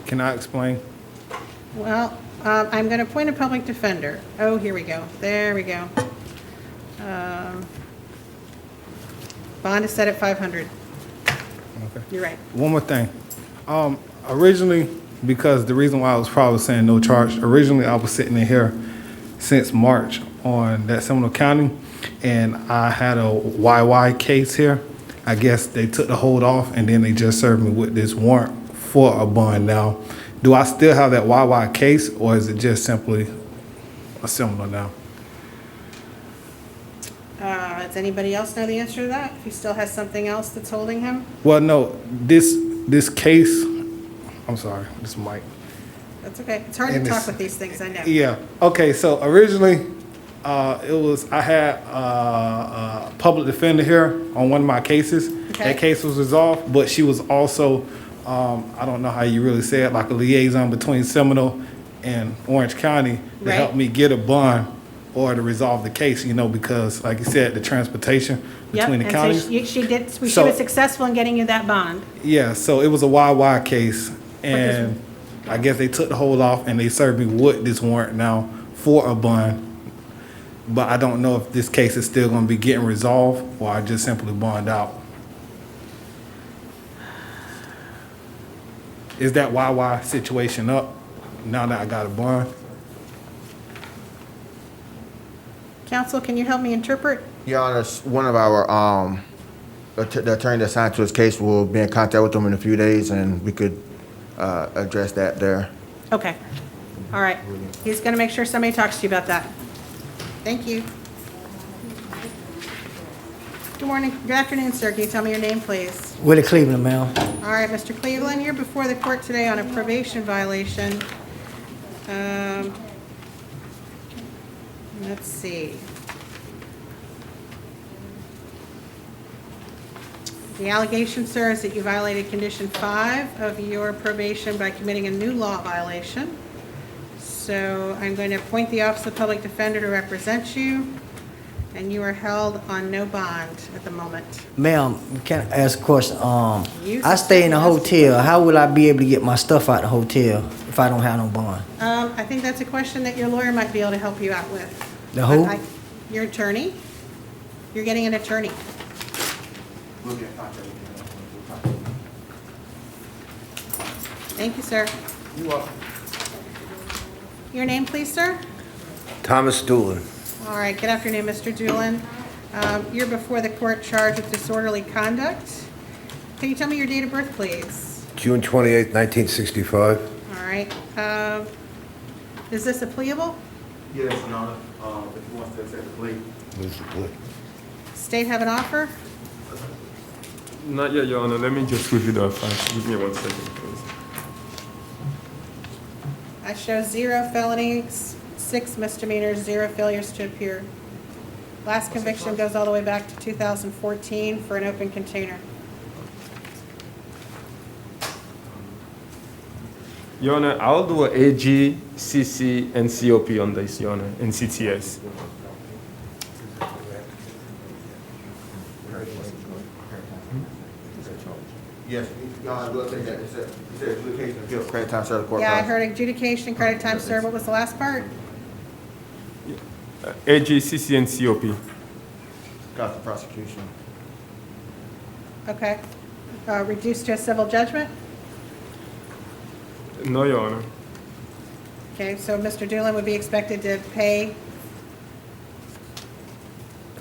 Can I explain? Well, I'm going to appoint a public defender. Oh, here we go. There we go. Bond is set at 500. Okay. You're right. One more thing. Originally, because the reason why I was probably saying no charge, originally I was sitting in here since March on that Seminole County, and I had a YY case here. I guess they took the hold off, and then they just served me with this warrant for a bond now. Do I still have that YY case, or is it just simply a Seminole now? Does anybody else know the answer to that? If he still has something else that's holding him? Well, no, this case, I'm sorry, this mic. That's okay. It's hard to talk with these things, I know. Yeah. Okay. So originally, I had a public defender here on one of my cases. Okay. That case was resolved, but she was also, I don't know how you really say it, like a liaison between Seminole and Orange County to help me get a bond or to resolve the case. You know, because like you said, the transportation between the and counties. so she was successful in getting you that bond. Yeah. So it was a YY case, and I guess they took the hold off and they served me with this warrant now for a bond. But I don't know if this case is still going to be getting resolved or I just simply bond out. Is that YY situation up now that I got a bond? Counsel, can you help me interpret? Your Honor, one of our, the attorney assigned to his case will be in contact with him in a few days, and we could address that there. Okay. All right. He's going to make sure somebody talks to you about that. Thank you. Good morning. Good afternoon, sir. Can you tell me your name, please? Willie Cleveland, ma'am. All right, Mr. Cleveland, you're before the court today on a probation violation. Let's see. The allegation, sir, is that you violated condition 5 of your probation by committing a new law violation. So I'm going to appoint the Office of Public Defender to represent you, and you are held on no bond at the moment. Ma'am, can I ask a question? You I stay in a hotel. How will I be able to get my stuff out of the hotel if I don't have no bond? I think that's a question that your lawyer might be able to help you out with. The who? Your attorney? You're getting an attorney. Thank you, sir. You're welcome. Your name, please, sir? Thomas Doolin. All right, good afternoon, Mr. Doolin. You're before the court charged with disorderly conduct. Can you tell me your date of birth, please? June 28, 1965. All right. Is this a pleable? Yes, Your Honor. If you want to accept the plea. Where's the plea? State have an offer? Not yet, Your Honor. Let me just review the facts. Give me 1 second, please. I show 0 felonies, 6 misdemeanors, 0 failures to appear. Last conviction goes all the way back to 2014 for an open container. Your Honor, I'll do an AG, CC, and COP on this, Your Honor, and CTS. Yes, Your Honor, we'll take that. It said adjudication of guilt, credit time served, court. Yeah, I heard adjudication, credit time served. What was the last part? AG, CC, and COP. Got the prosecution. Okay. Reduced to a civil judgment? No, Your Honor. Okay, so Mr. Doolin would be expected to pay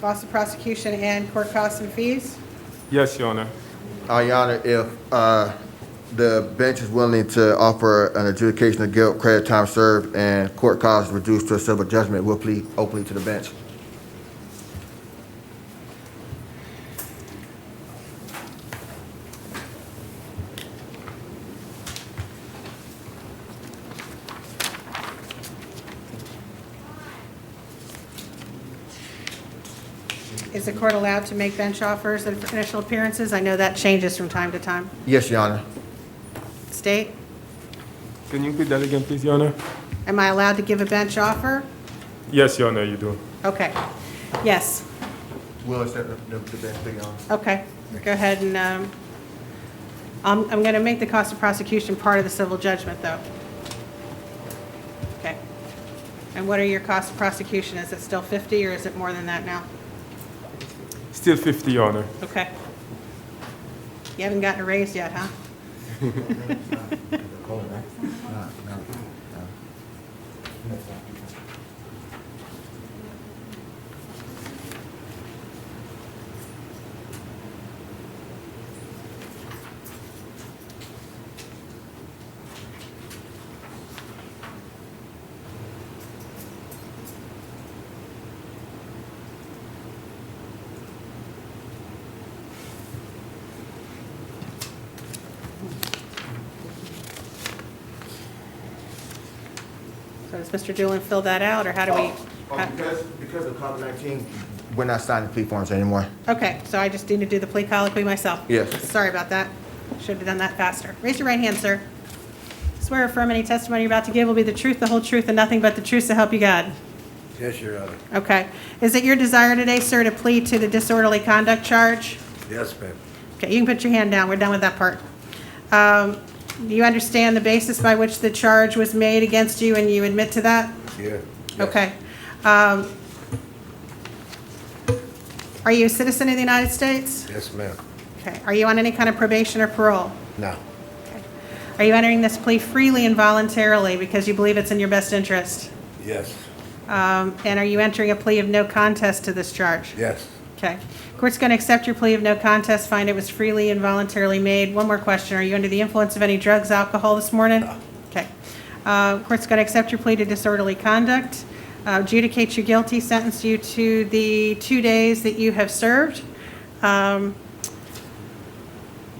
cost of prosecution and court costs and fees? Yes, Your Honor. Your Honor, if the bench is willing to offer an adjudication of guilt, credit time served, and court costs reduced to a civil judgment, we'll plead openly to the bench. Is the court allowed to make bench offers and initial appearances? I know that changes from time to time. Yes, Your Honor. State, Can you repeat that again, please, Your Honor? am I allowed to give a bench offer? Yes, Your Honor, you do. Okay. Yes. We'll accept the bench plea, Your Honor. Okay. Go ahead and, I'm going to make the cost of prosecution part of the civil judgment, though. Okay. And what are your costs of prosecution? Is it still 50 or is it more than that now? Still 50, Your Honor. Okay. You haven't gotten a raise yet, huh? So does Mr. Doolin fill that out, or how do we? Because of COVID-19, we're not signing plea forms anymore. Okay, so I just need to do the plea colloquy myself? Yes. Sorry about that. Should have done that faster. Raise your right hand, sir. Swear or affirm any testimony you're about to give will be the truth, the whole truth, and nothing but the truth, so help you God. Yes, Your Honor. Okay. Is it your desire today, sir, to plead to the disorderly conduct charge? Yes, ma'am. Okay, you can put your hand down. We're done with that part. Do you understand the basis by which the charge was made against you, and you admit to that? Yeah. Okay. Are you a citizen of the United States? Yes, ma'am. Okay. Are you on any kind of probation or parole? No. Are you entering this plea freely and voluntarily because you believe it's in your best interest? Yes. And are you entering a plea of no contest to this charge? Yes. Okay. Court's going to accept your plea of no contest, find it was freely and voluntarily made. One more question. Are you under the influence of any drugs, alcohol this morning? No. Okay. Court's going to accept your plea to disorderly conduct, adjudicate you guilty, sentence you to the 2 days that you have served,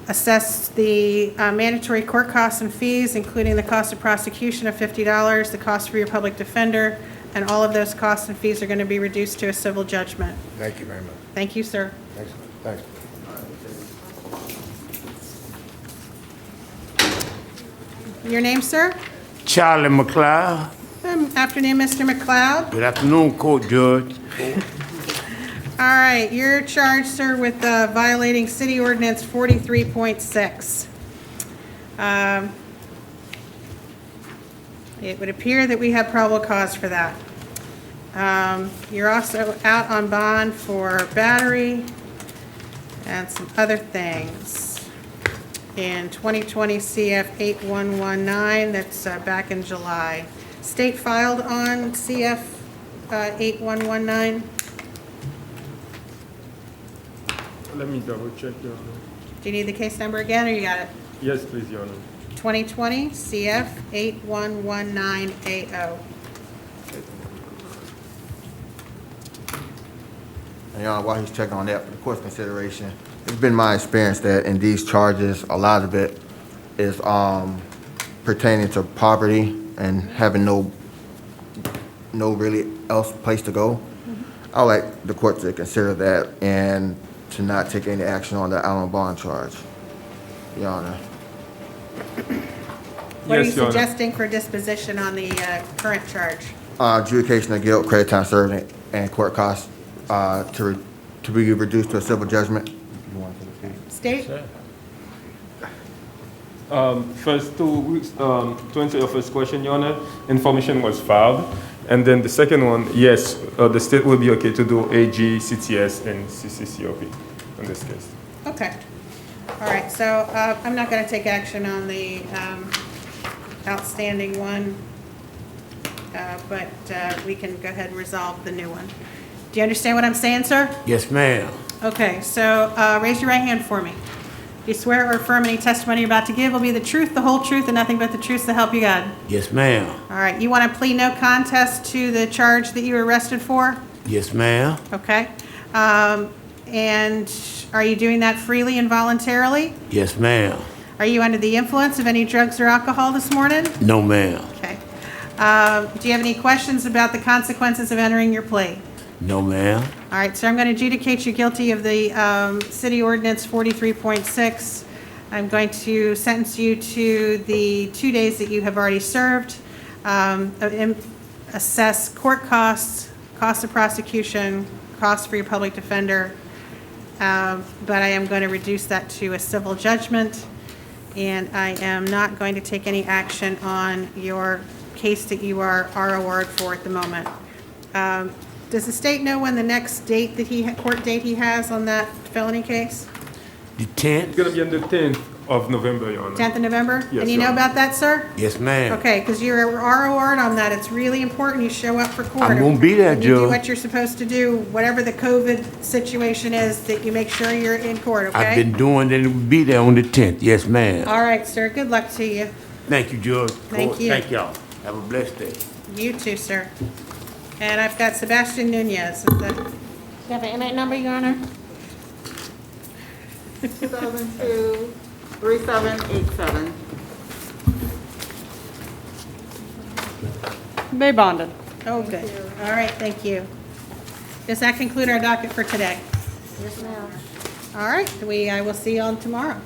assess the mandatory court costs and fees, including the cost of prosecution of $50, the cost for your public defender, and all of those costs and fees are going to be reduced to a civil judgment. Thank you very much. Thank you, sir. Thanks. Thanks. Your name, sir? Charlie McLeod. Afternoon, Mr. McLeod. Good afternoon, Court Judge. All right, you're charged, sir, with violating City Ordinance 43.6. It would appear that we have probable cause for that. You're also out on bond for battery and some other things. In 2020 CF 8119, that's back in July. State filed on CF 8119. Let me double check, Your Honor. Do you need the case number again, or you got it? Yes, please, Your Honor. 2020 CF 8119AO. And Your Honor, while he's checking on that, for the court's consideration, it's been my experience that in these charges, a lot of it is pertaining to poverty and having no really else place to go. I would like the court to consider that and to not take any action on the out on bond charge, Your Honor. What are you Yes, Your Honor. suggesting for disposition on the current charge? Adjudication of guilt, credit time served, and court costs to be reduced to a civil judgment. State? First, to answer your first question, Your Honor, information was filed. And then the second one, yes, the state will be okay to do AG, CTS, and CCCOP in this case. Okay. All right, so I'm not going to take action on the outstanding one, but we can go ahead and resolve the new one. Do you understand what I'm saying, sir? Yes, ma'am. Okay, so raise your right hand for me. Do you swear or affirm any testimony you're about to give will be the truth, the whole truth, and nothing but the truth, so help you God? Yes, ma'am. All right, you want to plead no contest to the charge that you were arrested for? Yes, ma'am. Okay. And are you doing that freely and voluntarily? Yes, ma'am. Are you under the influence of any drugs or alcohol this morning? No, ma'am. Okay. Do you have any questions about the consequences of entering your plea? No, ma'am. All right, so I'm going to adjudicate you guilty of the City Ordinance 43.6. I'm going to sentence you to the 2 days that you have already served, assess court costs, cost of prosecution, costs for your public defender, but I am going to reduce that to a civil judgment, and I am not going to take any action on your case that you are ROR'd for at the moment. Does the state know when the next date that court date he has on that felony case? The 10th? It's gonna be on the 10th of November, Your Honor. 10th of November? Yes, And you know Your Honor. about that, sir? Yes, ma'am. Okay, because you're ROR'd on that. It's really important you show up for court. I'm gonna be there, And you do Judge. what you're supposed to do, whatever the COVID situation is, that you make sure you're in court, okay? I've been doing it and will be there on the 10th. Yes, ma'am. All right, sir. Good luck to you. Thank you, Judge. Thank you. Thank y'all. Have a blessed day. You too, sir. And I've got Sebastian Nunez. Do you have an inmate number, Your Honor? 2002-3787. They bonded. Oh, good. All right, thank you. Does that conclude our docket for today? Yes, ma'am. All right, I will see you on tomorrow.